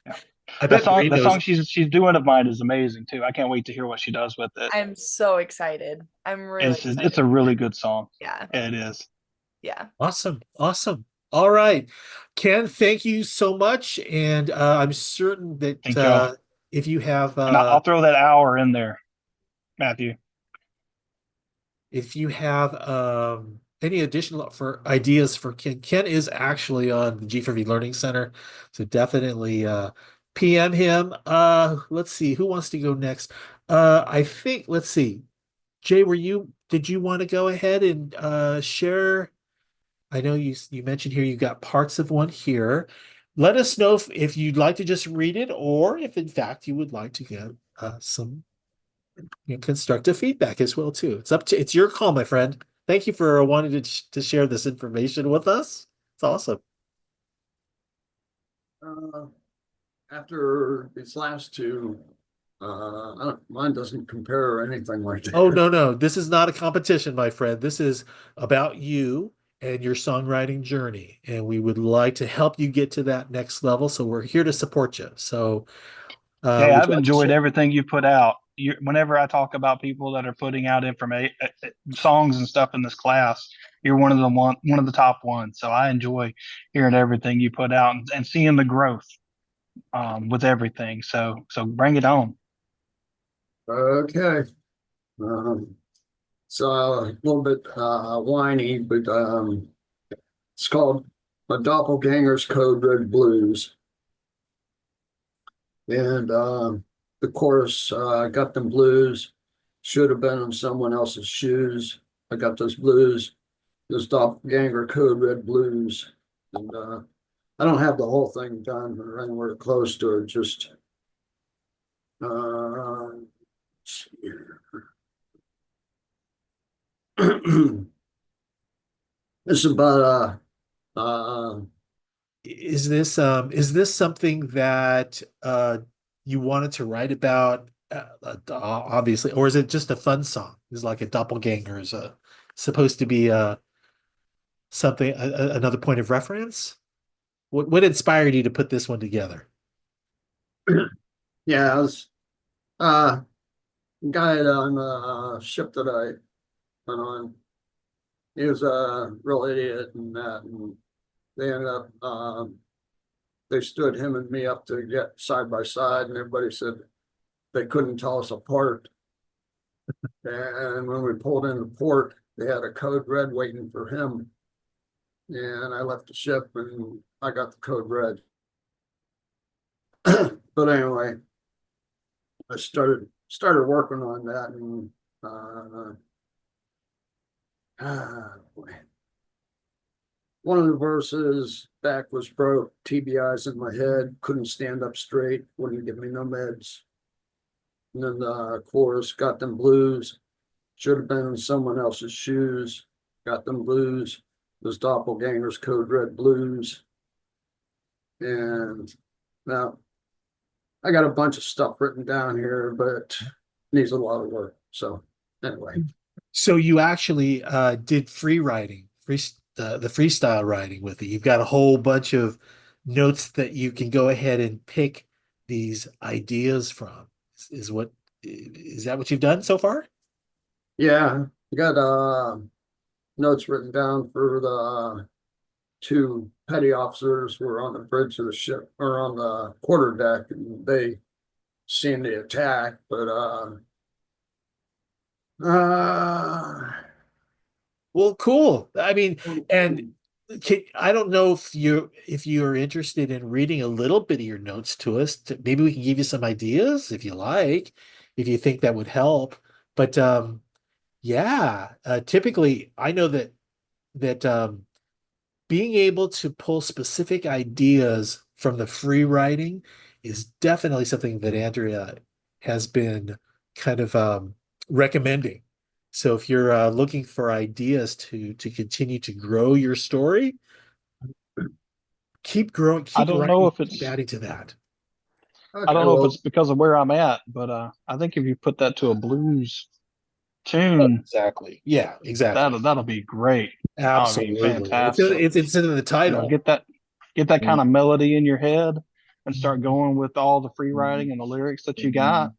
Yeah. I bet The song she's doing of mine is amazing too. I can't wait to hear what she does with it. I'm so excited. I'm really excited. It's a really good song. Yeah. It is. Yeah. Awesome. Awesome. All right. Ken, thank you so much. And I'm certain Thank that y'all. if you have And I'll throw that hour in there, Matthew. if you have any additional ideas for Ken is actually on the G4V Learning Center. So definitely PM him. Let's see, who wants to go next? I think, let's see. Jay, did you want to go ahead and share? I know you mentioned here you got parts of one here. Let us know if you'd like to just read it, or if in fact you would like to get some constructive feedback as well too. It's your call, my friend. Thank you for wanting to share this information with us. It's awesome. After these last two Mine doesn't compare or anything like that. Oh, no. This is not a competition, my friend. This is about you and your songwriting journey. And we would like to help you get to that next level. So we're here to support you. So Hey, would I've you like to enjoyed share? everything you put out. Whenever I talk about people that are putting out information, songs and stuff in this class, you're one of the top ones. So I enjoy hearing everything you put out and seeing the growth with everything. So bring it on. Okay. So a little bit whiny, but it's called A Doppelganger's Code Red Blues. And the chorus, I got them blues, should have been in someone else's shoes. I got those blues, those doppelganger code red blues. And I don't have the whole thing done or anywhere close to it, just let's see here. It's about Is this something that you wanted to write about, obviously, or is it just a fun song? Is like a doppelganger is supposed to be something another point of reference? What inspired you to put this one together? yeah, I was guy on a ship that I went on. He was a real idiot and that, and they ended up they stood him and me up to get side by side, and everybody said they couldn't tell us apart. And when we pulled into port, they had a code red waiting for him. And I left the ship and I got the code red. But anyway, I started working on that, and boy. One of the verses, back was broke, TBIs in my head, couldn't stand up straight, wouldn't give me no meds. And then the chorus, got them blues, should have been in someone else's shoes, got them blues, those doppelgangers code red blues. And now I got a bunch of stuff written down here, but needs a lot of work. So anyway. So you actually did free writing, the freestyle writing with it. You've got a whole bunch of notes that you can go ahead and pick these ideas from. Is that what you've done so far? Yeah, I got notes written down for the two petty officers who were on the bridge of the ship or on the quarter deck, and they seen the attack, but Well, cool. I mean, and I don't know if you're interested in reading a little bit of your notes to us. Maybe we can give you some ideas if you like, if you think that would help. But yeah, typically I know that being able to pull specific ideas from the free writing is definitely something that Andrea has been kind of recommending. So if you're looking for ideas to continue to grow your story, keep growing, I keep don't know writing, if keep it's adding to that. I okay, don't know if well, it's because of where I'm at, but I think if you put that to a blues tune, Exactly. Yeah, exactly. that'll be great. That'll be Absolutely. fantastic. It's in the title. Get that kind of melody in your head and start going with all the free writing and the lyrics that you got.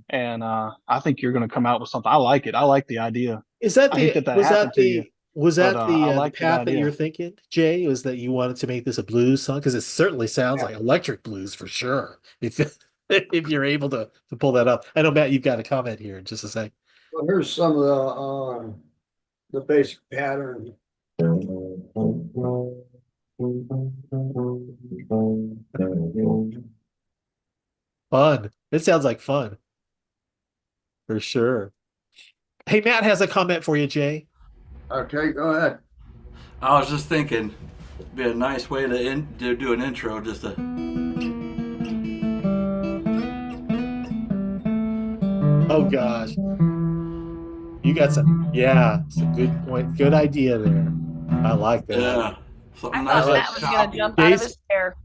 And I think you're going to come out with something. I like it. I like the idea. Is that I hate the that happened to you, was but that I the like the path that you're idea. thinking, Jay? Was that you wanted to make this a blues song? Because it certainly sounds yeah. like electric blues for sure. If if you're able to pull that up. I know Matt, you've got a comment here in just a sec. Well, here's some of the basic pattern. Fun. It sounds like fun for sure. Hey, Matt has a comment for you, Jay. Okay, go ahead. I was just thinking, it'd be a nice way to do an intro, just to. Oh gosh. You got some good point, good idea there. I like that. Yeah, I something thought nice like and Matt was gonna choppy. jump out of Jason, his chair.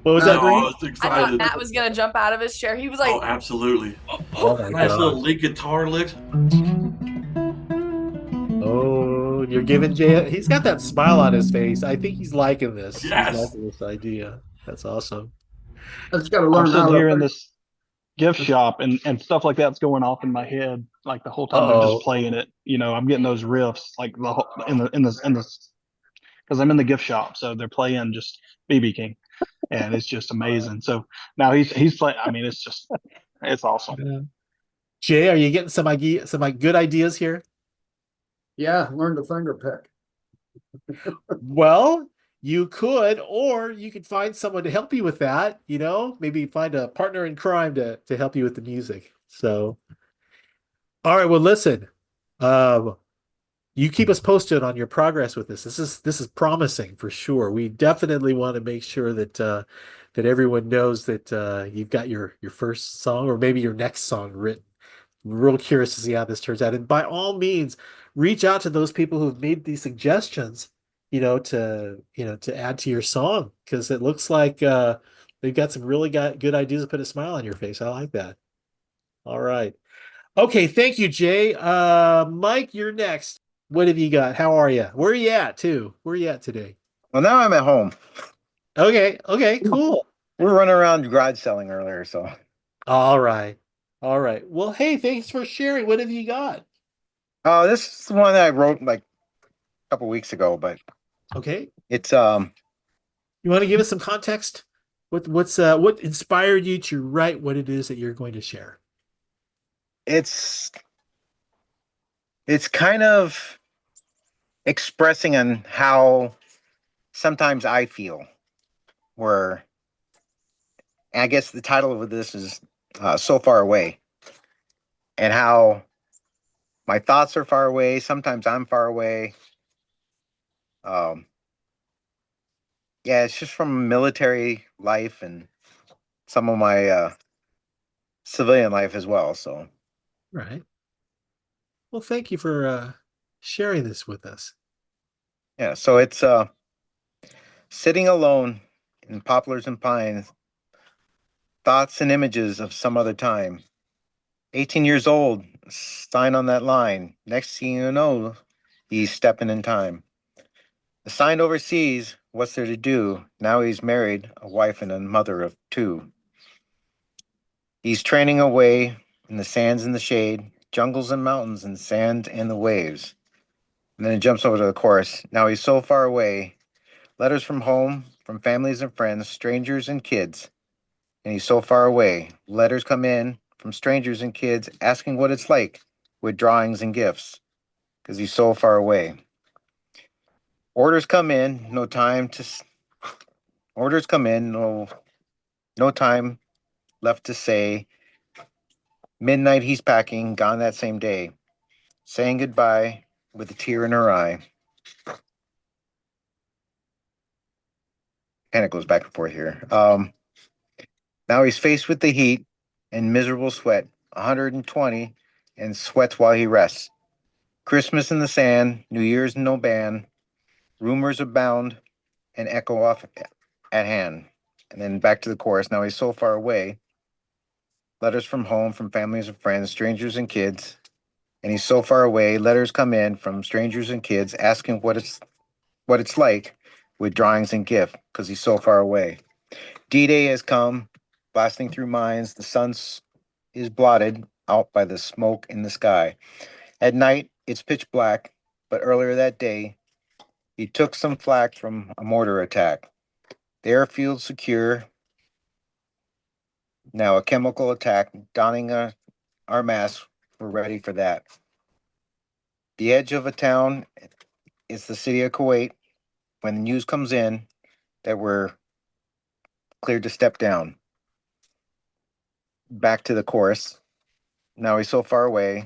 What was No. that, Oh, I Bree? was I thought excited. Matt was gonna jump out of his chair. He was like, Oh, absolutely. Oh my Nice little god. lead guitar licks. Oh, you're giving Jay. He's got that smile on his face. I think he's liking this. He's Yes. liking this idea. That's awesome. I just gotta I'm learn how sitting here in to. this gift shop and stuff like that's going off in my head like the whole time they're Uh-oh. just playing it. I'm getting those riffs like the whole, in the because I'm in the gift shop, so they're playing just BB King, and it's just amazing. So now he's playing. I mean, it's awesome. Yeah. Jay, are you getting some idea, some like good ideas here? Yeah, learn to finger pick. Well, you could, or you could find someone to help you with that, maybe find a partner in crime to help you with the music. So, all right, well, listen, um, you keep us posted on your progress with this. This is promising for sure. We definitely want to make sure that everyone knows that you've got your first song or maybe your next song written. Real curious to see how this turns out. And by all means, reach out to those people who've made these suggestions, to add to your song because it looks like they've got some really good ideas to put a smile on your face. I like that. All right. Okay, thank you, Jay. Mike, you're next. What have you got? How are you? Where are you at too? Where are you at today? Well, now I'm at home. Okay, cool. We were running around garage selling earlier, so All right. All right. Well, hey, thanks for sharing. What have you got? this is the one that I wrote like a couple weeks ago, but Okay. it's You want to give us some context? What inspired you to write what it is that you're going to share? it's kind of expressing on how sometimes I feel. Where and I guess the title of this is "So Far Away," and how my thoughts are far away. Sometimes I'm far away. Um, yeah, it's just from military life and some of my civilian life as well. So Right. Well, thank you for sharing this with us. yeah, so it's sitting alone in poplars and pines, thoughts and images of some other time. 18 years old, sign on that line. Next thing you know, he's stepping in time. Assigned overseas, what's there to do? Now he's married, a wife and a mother of two. He's training away in the sands and the shade, jungles and mountains and sand and the waves. And then it jumps over to the chorus. Now he's so far away. Letters from home, from families and friends, strangers and kids. And he's so far away. Letters come in from strangers and kids asking what it's like with drawings and gifts because he's so far away. Orders come in, no time to. Orders come in, no time left to say. Midnight he's packing, gone that same day, saying goodbye with a tear in her eye. And it goes back and forth here. Now he's faced with the heat and miserable sweat, 120, and sweats while he rests. Christmas in the sand, New Year's no band, rumors abound and echo off at hand. And then back to the chorus. Now he's so far away. Letters from home, from families and friends, strangers and kids. And he's so far away. Letters come in from strangers and kids asking what it's like with drawings and gift because he's so far away. D-Day has come, blasting through mines. The sun is blotted out by the smoke in the sky. At night, it's pitch black, but earlier that day, he took some flak from a mortar attack. The airfield secure. Now a chemical attack, donning our masks, we're ready for that. The edge of a town is the city of Kuwait. When the news comes in that we're cleared to step down. Back to the chorus. Now he's so far away,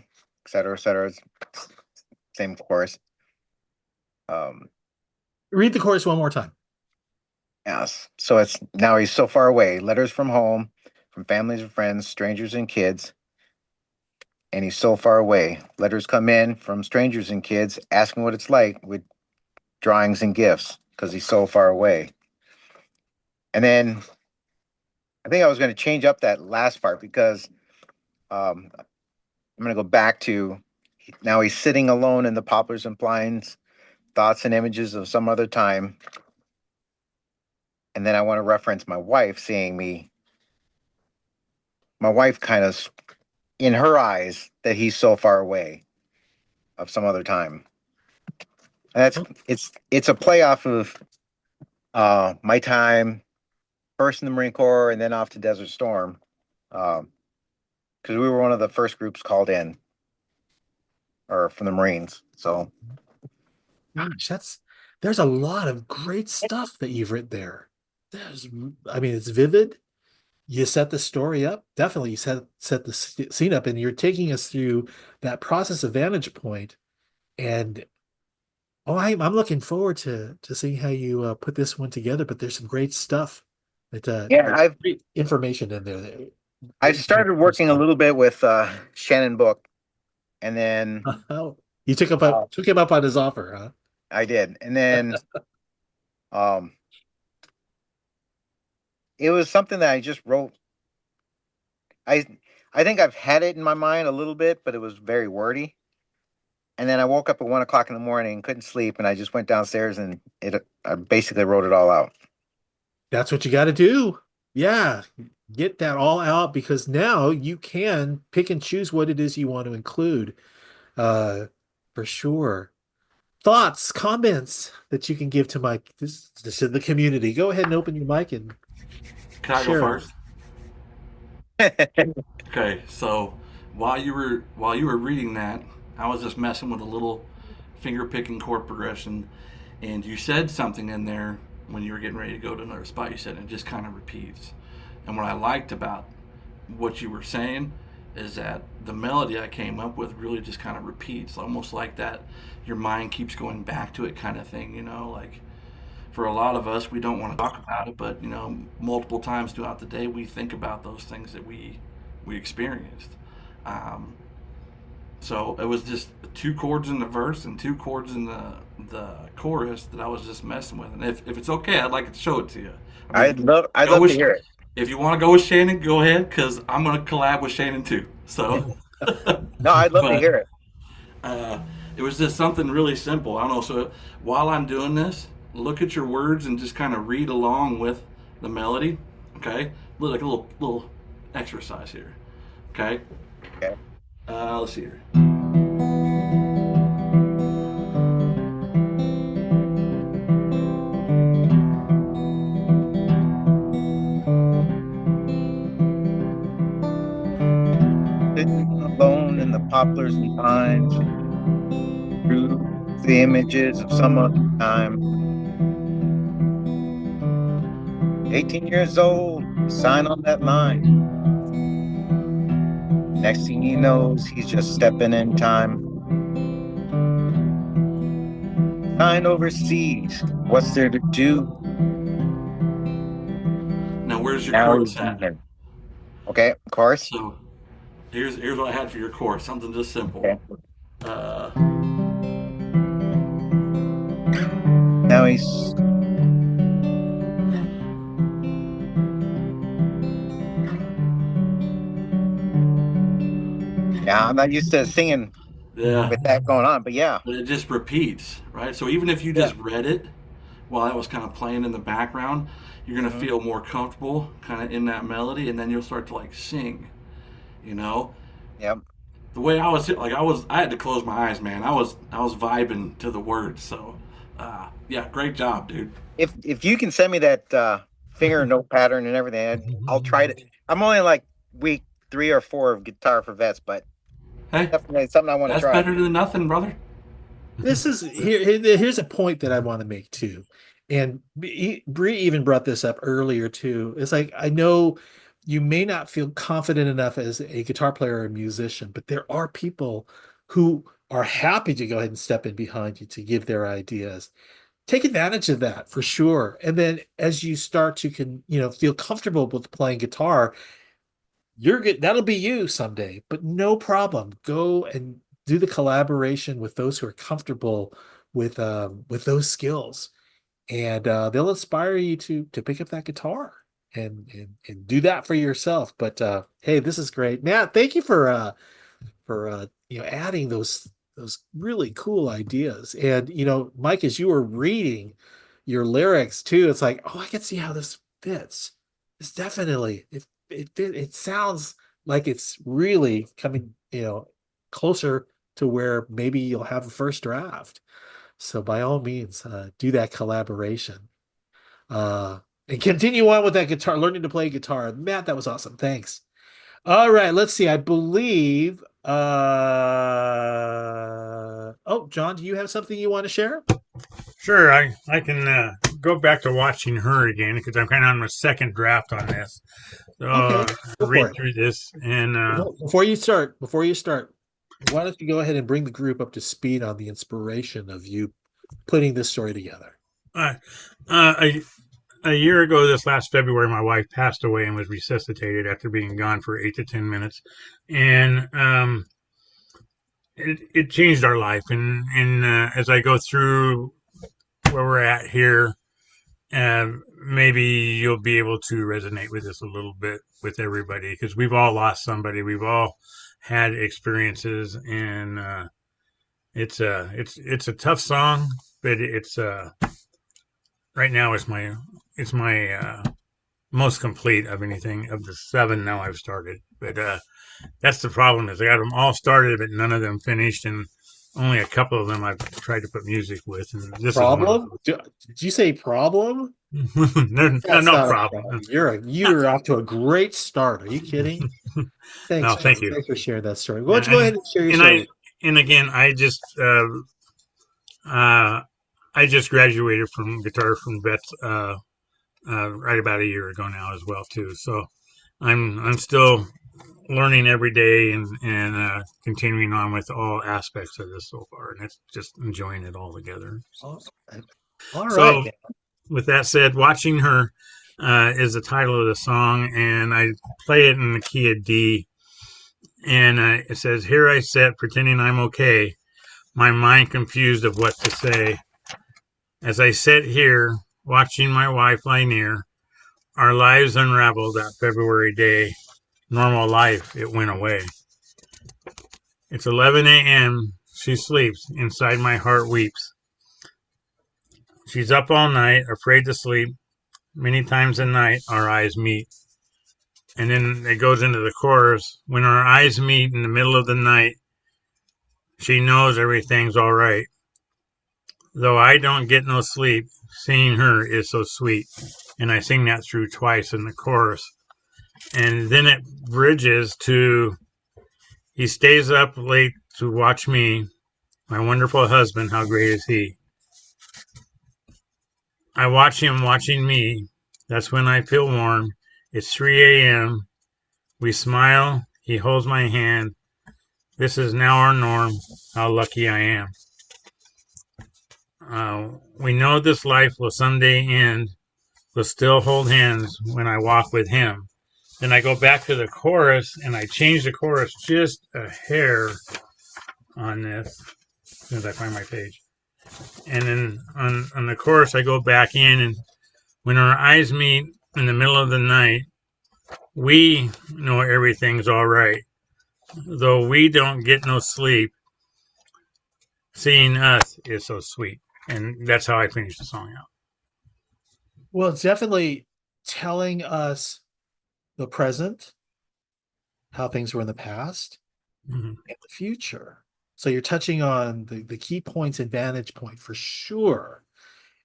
et cetera, et cetera. Same chorus. Read the chorus one more time. Yes. So it's now he's so far away. Letters from home, from families and friends, strangers and kids. And he's so far away. Letters come in from strangers and kids asking what it's like with drawings and gifts because he's so far away. And then I think I was going to change up that last part because I'm going to go back to now he's sitting alone in the poplars and pines, thoughts and images of some other time. And then I want to reference my wife seeing me, my wife kind of in her eyes that he's so far away of some other time. And it's a play off of my time first in the Marine Corps and then off to Desert Storm. Because we were one of the first groups called in or from the Marines. So Gosh, there's a lot of great stuff that you've written there. I mean, it's vivid. You set the story up. Definitely, you set the scene up, and you're taking us through that process of Vantage Point. And I'm looking forward to seeing how you put this one together. But there's some great stuff. yeah, Great information in there. I started working a little bit with Shannon Book, and then Oh, you took him up on his offer, huh? I did, and then it was something that I just wrote. I think I've had it in my mind a little bit, but it was very wordy. And then I woke up at 1 o'clock in the morning, couldn't sleep, and I just went downstairs and I basically wrote it all out. That's what you got to do. Yeah, get that all out because now you can pick and choose what it is you want to include. For sure. Thoughts, comments that you can give to this to the community. Go ahead and open your mic and Can I share. go first? Okay, so while you were reading that, I was just messing with a little finger picking chord progression, and you said something in there when you were getting ready to go to another spot. You said it just kind of repeats, and what I liked about what you were saying is that the melody I came up with really just kind of repeats, almost like that your mind keeps going back to it kind of thing. You know, like for a lot of us, we don't want to talk about it, but you know, multiple times throughout the day, we think about those things that we experienced. Um, so it was just 2 chords in the verse and 2 chords in the chorus that I was just messing with. And if it's okay, I'd like to show it to you. I mean, I'd go love with to hear it. if you want to go with Shannon, go ahead, because I'm going to collab with Shannon too. So, No, I'd love to but hear it. uh, it was just something really simple. I don't know. So while I'm doing this, look at your words and just kind of read along with the melody. Okay, like a little exercise here. Okay. Okay. Let's see here. Sitting alone in the poplars and pines, through the images of some other time. 18 years old, sign on that line. Next thing he knows, he's just stepping in time. Flying overseas, what's there to do? Now, where's your Now chorus he's at? leaving. Okay, of course. So here's what I had for your chorus. Something just simple. Okay. Uh, Now he's I'm not used to singing yeah, with that going on, but yeah. but it just repeats, right? So even if you just read it while that was kind of playing in the background, you're gonna feel more comfortable kind of in that melody, and then you'll start to like sing. You know, Yep. the way I had to close my eyes, man. I was vibing to the words. So, yeah, great job, dude. If you can send me that finger note pattern and everything, I'll try to. I'm only like week 3 or 4 of Guitar for Vets, but Hey, definitely it's something I want to that's try. better than nothing, brother. Here's a point that I want to make too. And Bree even brought this up earlier too. It's like, I know you may not feel confident enough as a guitar player or a musician, but there are people who are happy to go ahead and step in behind you to give their ideas. Take advantage of that for sure. And then as you start to feel comfortable with playing guitar, you're good. That'll be you someday, but no problem. Go and do the collaboration with those who are comfortable with those skills, and they'll inspire you to pick up that guitar. and do that for yourself. But hey, this is great, Matt. Thank you for adding those really cool ideas. And Mike, as you were reading your lyrics too, it's like, oh, I can see how this fits. It's definitely it sounds like it's really coming closer to where maybe you'll have a first draft. So by all means, do that collaboration. And continue on with that guitar, learning to play guitar. Matt, that was awesome. Thanks. All right, let's see. I believe John, do you have something you want to share? Sure, I can go back to watching her again because I'm kind of on my second draft on this. So Okay, go for read it. through this and Before you start, why don't you go ahead and bring the group up to speed on the inspiration of you putting this story together? a year ago, this last February, my wife passed away and was resuscitated after being gone for 8 to 10 minutes, and it changed our life. And as I go through where we're at here, maybe you'll be able to resonate with this a little bit with everybody because we've all lost somebody. We've all had experiences, and it's a tough song, but it's right now it's my most complete of anything of the 7 now I've started. But that's the problem is I got them all started, but none of them finished, and only a couple of them I've tried to put music with. And this Problem? Did you say problem? is one. No problem. You're off to a great start. Are you kidding? Thanks, No, John. Thank you. Thanks for sharing that story. Why don't you go ahead and share your story? And again, I just graduated from guitar from vets right about a year ago now as well too. So I'm still learning every day and continuing on with all aspects of this so far, and it's just enjoying it all together. All right. So with that said, watching her is the title of the song, and I play it in the key of D. And it says, "Here I sit, pretending I'm okay, my mind confused of what to say. As I sit here, watching my wife lie near, our lives unraveled that February day. Normal life, it went away. It's 11 a.m. She sleeps. Inside my heart weeps. She's up all night, afraid to sleep. Many times a night, our eyes meet." And then it goes into the chorus. When our eyes meet in the middle of the night, she knows everything's all right. Though I don't get no sleep, seeing her is so sweet. And I sing that through twice in the chorus. And then it bridges to, he stays up late to watch me. My wonderful husband, how great is he? I watch him watching me. That's when I feel warm. It's 3 a.m. We smile. He holds my hand. This is now our norm. How lucky I am. We know this life will someday end. We'll still hold hands when I walk with him. Then I go back to the chorus and I change the chorus just a hair on this as soon as I find my page. And then on the chorus, I go back in, and when our eyes meet in the middle of the night, we know everything's all right. Though we don't get no sleep, seeing us is so sweet. And that's how I finish the song out. Well, it's definitely telling us the present, how things were in the past, and the future. So you're touching on the key points and vantage point for sure.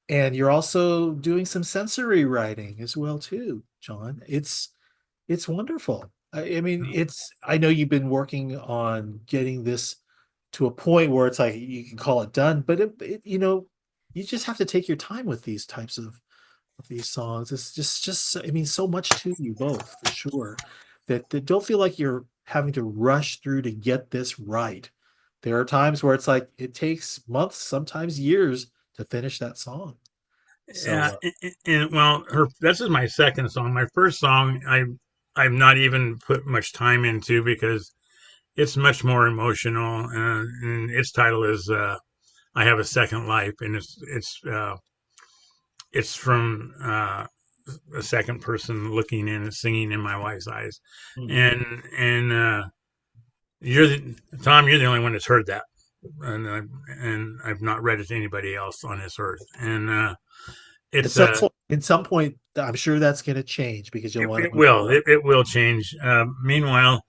And you're also doing some sensory writing as well too, John. It's wonderful. I mean, I know you've been working on getting this to a point where it's like you can call it done, but you just have to take your time with these types of these songs. It's just I mean, so much to you both for sure that don't feel like you're having to rush through to get this right. There are times where it's like it takes months, sometimes years to finish that song. So, yeah, and well, this is my second song. My first song, I've not even put much time into because it's much more emotional, and its title is "I Have a Second Life," and it's from a second person looking in and singing in my wife's eyes. Mhm. And Tom, you're the only one that's heard that. And I've not read it to anybody else on this earth. And it's At some point, I'm sure that's going to change because you'll want to it move will forward. it will change. Meanwhile,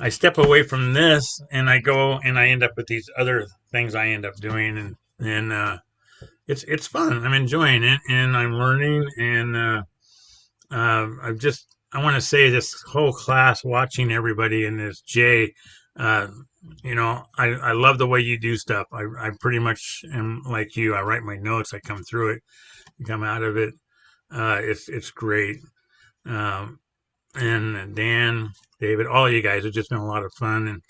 I step away from this and I go and I end up with these other things I end up doing, and it's fun. I'm enjoying it and I'm learning, and I want to say this whole class, watching everybody in this, Jay, uh, I love the way you do stuff. I pretty much am like you. I write my notes, I come through it, come out of it. It's great. Um, and Dan, David, all of you guys, it's just been a lot of fun,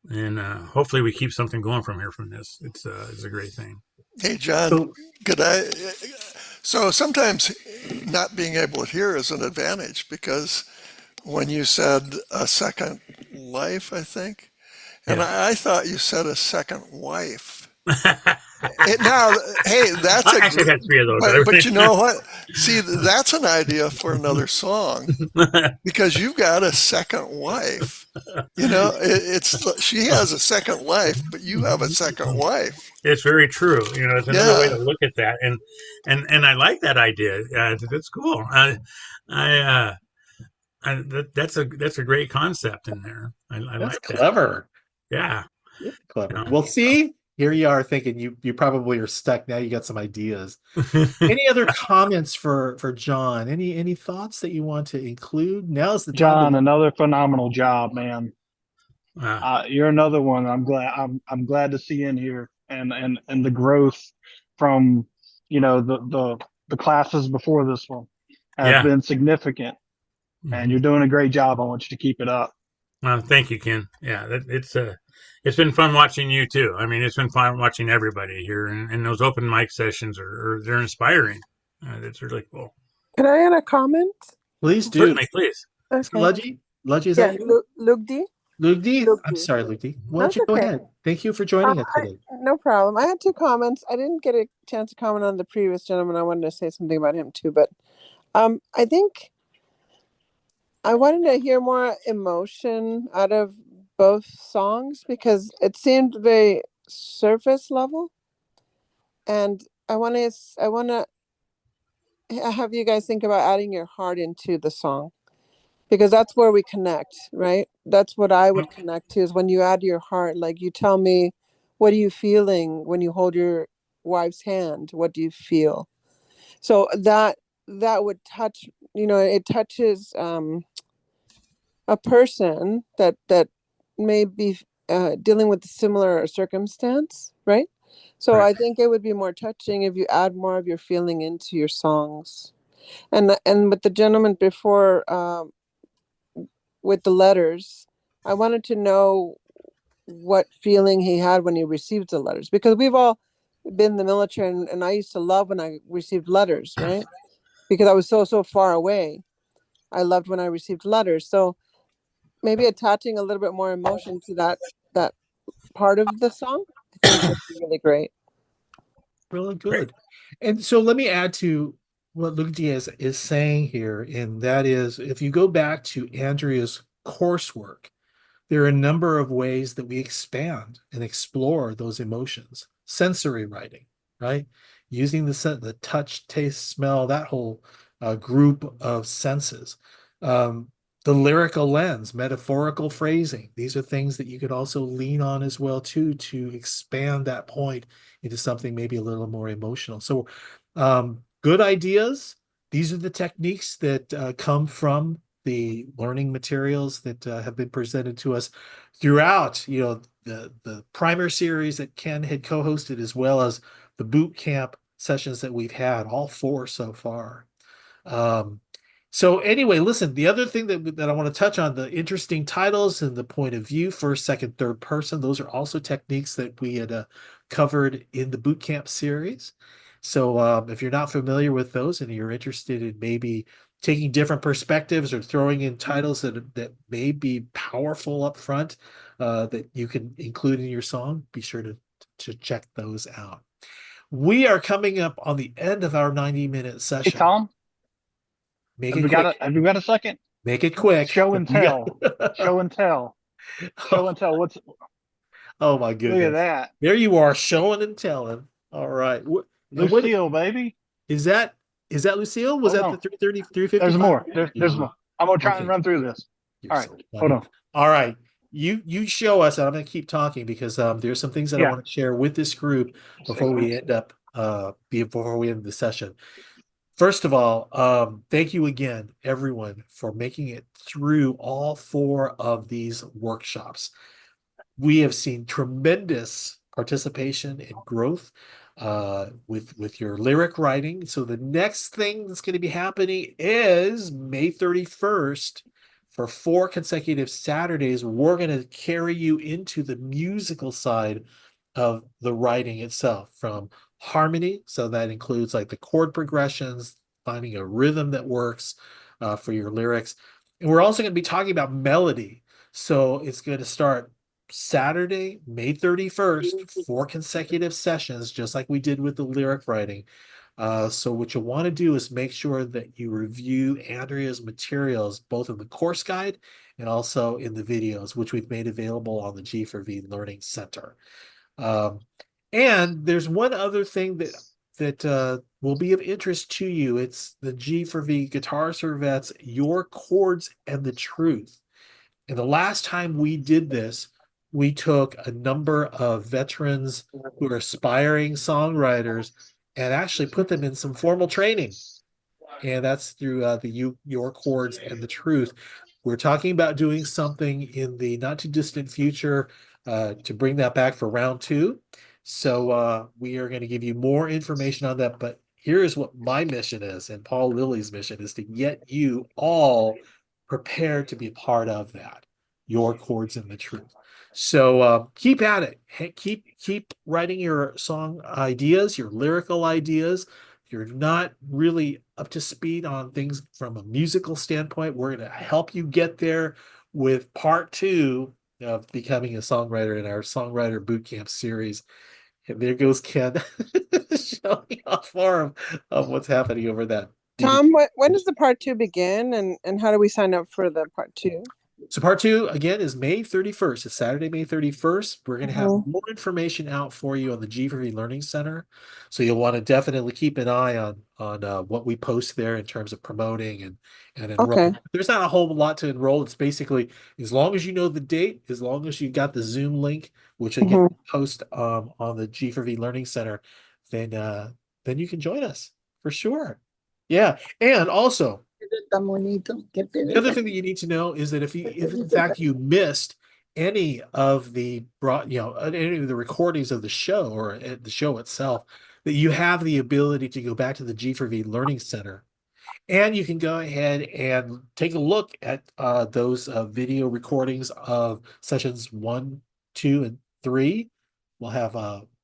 and hopefully we keep something going from here from this. It's a great thing. Hey, John, So, could I? So sometimes not being able to hear is an advantage, because when you said a second life, I think, and Yeah. I thought you said a second wife. I Now, hey, that's a actually had three of those. but you know what? See, that's an idea for another song, because you've got a second wife. It's she has a second life, but you have a second wife. It's very true. It's another way to Yeah. look at that, and I like that idea. That's cool. That's a great concept in there. I that's like that. clever. Yeah. Clever. You Well, see, here you are thinking you probably are stuck. Now you got some ideas. Any other comments for John? Any thoughts that you want to include? Now's the time John, to another phenomenal job, man. uh, You're another one. I'm glad to see in here, and the growth from the classes before this one has yeah. been significant, and you're doing a great job. I want you to keep it up. Well, thank you, Ken. Yeah, it's been fun watching you too. I mean, it's been fun watching everybody here, and those open mic sessions are they're inspiring. That's really cool. Can I add a comment? please do. Certainly, please. Okay. Ludgy, is Yeah, that you? Lugdi. Lugdi? I'm Lugdi. sorry, Lugdi. Why don't That's you go okay. ahead? Thank you for joining us today. No problem. I had two comments. I didn't get a chance to comment on the previous gentleman. I wanted to say something about him too, but I think I wanted to hear more emotion out of both songs, because it seemed very surface level, and I want to have you guys think about adding your heart into the song, because that's where we connect, right? That's what I would connect to, is when you add your heart. Like, you tell me, what are you feeling when you hold your wife's hand? What do you feel? So that would touch, it touches a person that may be dealing with a similar circumstance, right? So Right. I think it would be more touching if you add more of your feeling into your songs. And with the gentleman before, with the letters, I wanted to know what feeling he had when he received the letters, because we've all been in the military, and I used to love when I received letters, right? Because I was so far away. I loved when I received letters. So maybe attaching a little bit more emotion to that part of the song, I think would be really great. Really Great. good. And so let me add to what Luke Diaz is saying here, and that is, if you go back to Andrea's coursework, there are a number of ways that we expand and explore those emotions. Sensory writing, right? Using the touch, taste, smell, that whole group of senses. The lyrical lens, metaphorical phrasing. These are things that you could also lean on as well too, to expand that point into something maybe a little more emotional. So good ideas. These are the techniques that come from the learning materials that have been presented to us throughout, the primer series that Ken had co-hosted, as well as the boot camp sessions that we've had, all four so far. So anyway, listen, the other thing that I want to touch on, the interesting titles and the point of view, first, second, third person, those are also techniques that we had covered in the boot camp series. So if you're not familiar with those and you're interested in maybe taking different perspectives or throwing in titles that may be powerful up front, that you can include in your song, be sure to check those out. We are coming up on the end of our 90-minute Hey, session. Tom. Make Have it we got quick. have we got a second? Make it quick. Show and You tell. got- Show and tell. Show and tell. Oh my Look at goodness. that. There you are, showing and telling. All right. What Lucille, baby. is that? Is that Lucille? Was Hold that on. the 330, 355? There's more. There's more. I'm gonna try Okay. and run through this. You're All right. so Hold funny. on. All right. You show us, and I'm going to keep talking because there's some things that I Yeah. want to share with this group before we end up before we end the session. First of all, thank you again, everyone, for making it through all 4 of these workshops. We have seen tremendous participation and growth with your lyric writing. So the next thing that's going to be happening is May 31st. For 4 consecutive Saturdays, we're going to carry you into the musical side of the writing itself, from harmony. So that includes like the chord progressions, finding a rhythm that works for your lyrics. And we're also going to be talking about melody. So it's going to start Saturday, May 31st, 4 consecutive sessions, just like we did with the lyric writing. So what you want to do is make sure that you review Andrea's materials, both in the course guide and also in the videos, which we've made available on the G4V Learning Center. And there's one other thing that will be of interest to you. It's the G4V Guitar Servette's Your Chords and the Truth. And the last time we did this, we took a number of veterans who are aspiring songwriters and actually put them in some formal training. And that's through Your Chords and the Truth. We're talking about doing something in the not too distant future to bring that back for round 2. So we are going to give you more information on that. But here is what my mission is, and Paul Lilly's mission is to get you all prepared to be a part of that. Your Chords and the Truth. So keep at it. Hey, keep writing your song ideas, your lyrical ideas. If you're not really up to speed on things from a musical standpoint, we're going to help you get there with part 2 of becoming a songwriter in our Songwriter Bootcamp series. And there goes Ken showing off more of what's happening over that. Tom, when does the part 2 begin, and how do we sign up for the part 2? So part 2, again, is May 31st. It's Saturday, May 31st. We're going to have more information out for you on the G4V Learning Center. So you'll want to definitely keep an eye on what we post there in terms of promoting and enrolling. Okay. There's not a whole lot to enroll. It's basically, as long as you know the date, as long as you got the Zoom link, which again, we post on the G4V Learning Center, then you can join us for sure. Yeah. And also, the other thing that you need to know is that if in fact you missed any of the any of the recordings of the show or the show itself, that you have the ability to go back to the G4V Learning Center, and you can go ahead and take a look at those video recordings of sessions 1, 2, and 3. We'll have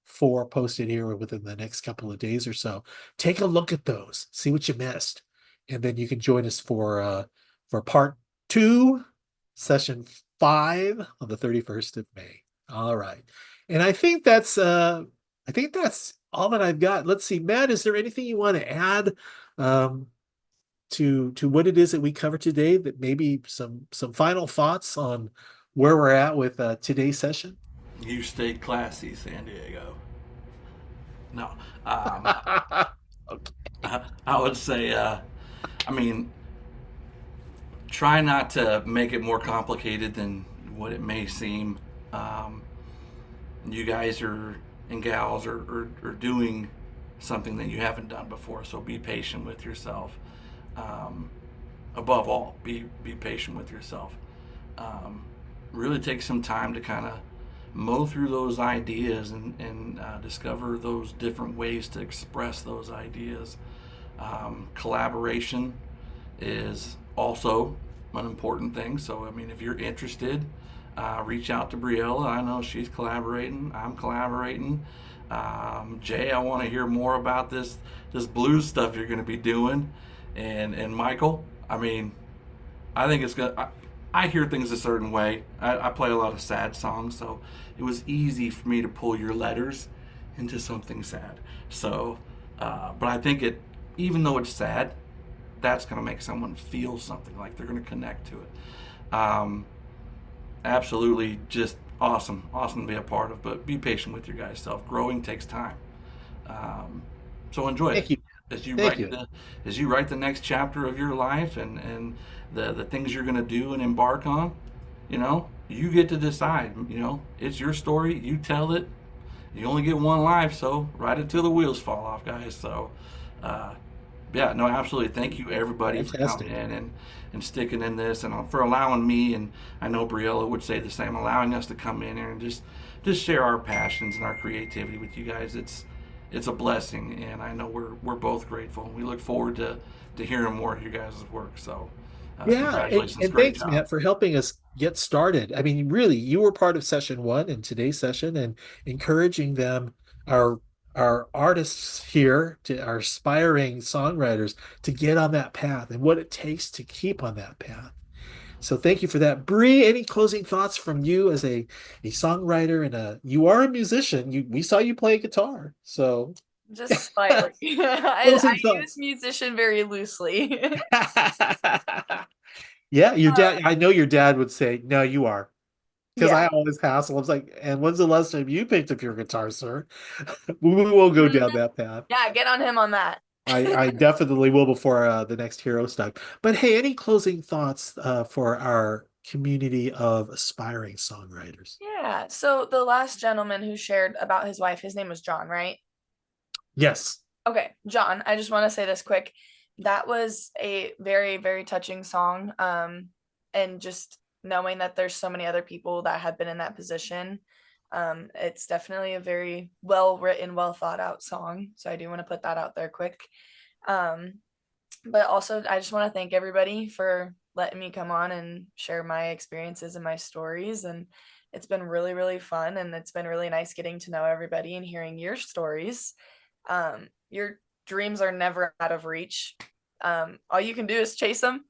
4 posted here within the next couple of days or so. Take a look at those, see what you missed. And then you can join us for part 2, session 5 on the 31st of May. All right. And I think that's all that I've got. Let's see, Matt, is there anything you want to add to what it is that we covered today, that maybe some final thoughts on where we're at with today's session? You stay classy, San Diego. No. Okay. I would say try not to make it more complicated than what it may seem. You guys and gals are doing something that you haven't done before, so be patient with yourself. Above all, be patient with yourself. Really take some time to kind of mow through those ideas and discover those different ways to express those ideas. Collaboration is also an important thing. So, I mean, if you're interested, reach out to Briella. I know she's collaborating. I'm collaborating. Jay, I want to hear more about this blues stuff you're going to be doing. And Michael, I mean, I think it's good. I hear things a certain way. I play a lot of sad songs, so it was easy for me to pull your letters into something sad. So, but I think even though it's sad, that's going to make someone feel something, like they're going to connect to it. Absolutely just awesome to be a part of, but be patient with your guys' self. Growing takes time. So enjoy Thank it you. as you Thank write you. as you write the next chapter of your life, and the things you're going to do and embark on. You know, you get to decide. You know, it's your story. You tell it. You only get one life, so write it till the wheels fall off, guys. So, yeah, no, absolutely. Thank you, everybody, for Fantastic. coming in and sticking in this, and for allowing me, and I know Briella would say the same, allowing us to come in here and just share our passions and our creativity with you guys. It's a blessing, and I know we're both grateful. We look forward to hearing more of you guys' work. So, Yeah, congratulations, and great thanks, job. Matt, for helping us get started. I mean, really, you were part of session one in today's session and encouraging them, our artists here, to our aspiring songwriters, to get on that path and what it takes to keep on that path. So thank you for that. Bree, any closing thoughts from you as a songwriter and you are a musician. We saw you play guitar. So Just slightly. I closing use thoughts. musician very loosely. Yeah, your dad, I know your dad would say, no, you are. Because I Yeah. always hassle. I was like, and when's the last time you picked up your guitar, sir? We won't go down that path. Yeah, get on him on that. I definitely will before the next hero stuck. But hey, any closing thoughts for our community of aspiring songwriters? Yeah. So the last gentleman who shared about his wife, his name was John, right? Yes. Okay, John, I just want to say this quick. That was a very, very touching song. And just knowing that there's so many other people that have been in that position. It's definitely a very well written, well thought out song. So I do want to put that out there quick. But also I just want to thank everybody for letting me come on and share my experiences and my stories. And it's been really, really fun. And it's been really nice getting to know everybody and hearing your stories. Your dreams are never out of reach. All you can do is chase them.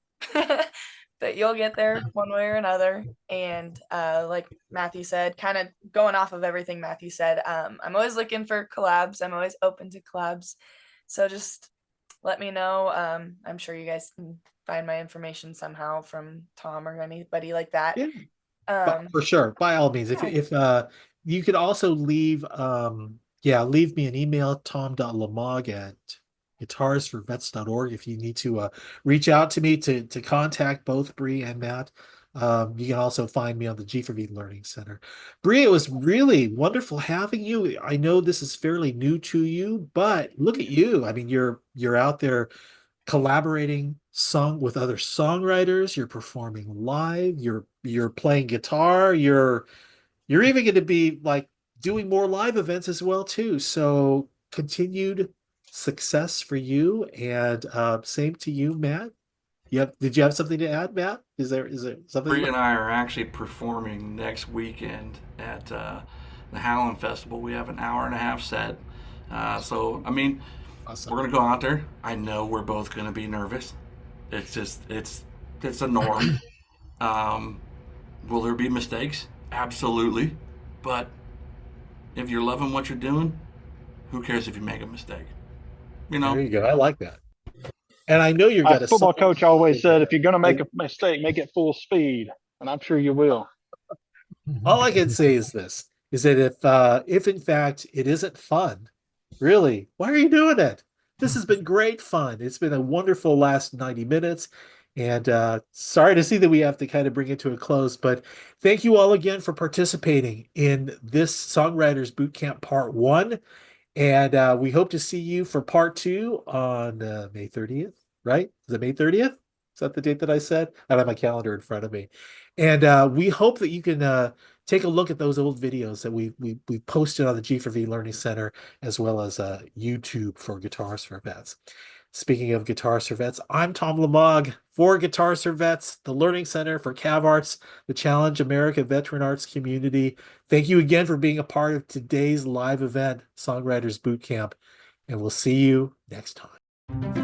But you'll get there one way or another. And like Matthew said, kind of going off of everything Matthew said, I'm always looking for collabs. I'm always open to collabs. So just let me know. I'm sure you guys can find my information somehow from Tom or anybody like that. Yeah. For sure. By all means. If you could also leave leave me an email, tom.lamog@guitarsforvets.org if you need to reach out to me to contact both Bree and Matt. You can also find me on the G4V Learning Center. Bree, it was really wonderful having you. I know this is fairly new to you, but look at you. I mean, you're out there collaborating with other songwriters, you're performing live, you're playing guitar, you're even going to be like doing more live events as well too. So continued success for you, and same to you, Matt. Did you have something to add, Matt? Is there something? Bree and I are actually performing next weekend at the Howland Festival. We have an hour and a half set. So, I mean, Awesome. we're going to go out there. I know we're both going to be nervous. It's just, it's a norm. Will there be mistakes? Absolutely. But if you're loving what you're doing, who cares if you make a mistake? You know? There you go. I like that. And I know you've My got a football coach always said, if you're going to make Hey. a mistake, make it full speed. And I'm sure you will. All I can say is this: is that if in fact it isn't fun, really, why are you doing it? This has been great fun. It's been a wonderful last 90 minutes. And sorry to see that we have to kind of bring it to a close, but thank you all again for participating in this Songwriters Bootcamp Part 1. And we hope to see you for Part 2 on May 30th, right? Is it May 30th? Is that the date that I said? I don't have my calendar in front of me. And we hope that you can take a look at those old videos that we posted on the G4V Learning Center, as well as YouTube for Guitars for Vets. Speaking of Guitars for Vets, I'm Tom Lamog for Guitars for Vets, the Learning Center for Cav Arts, the Challenge America Veteran Arts community. Thank you again for being a part of today's live event, Songwriters Bootcamp, and we'll see you next time.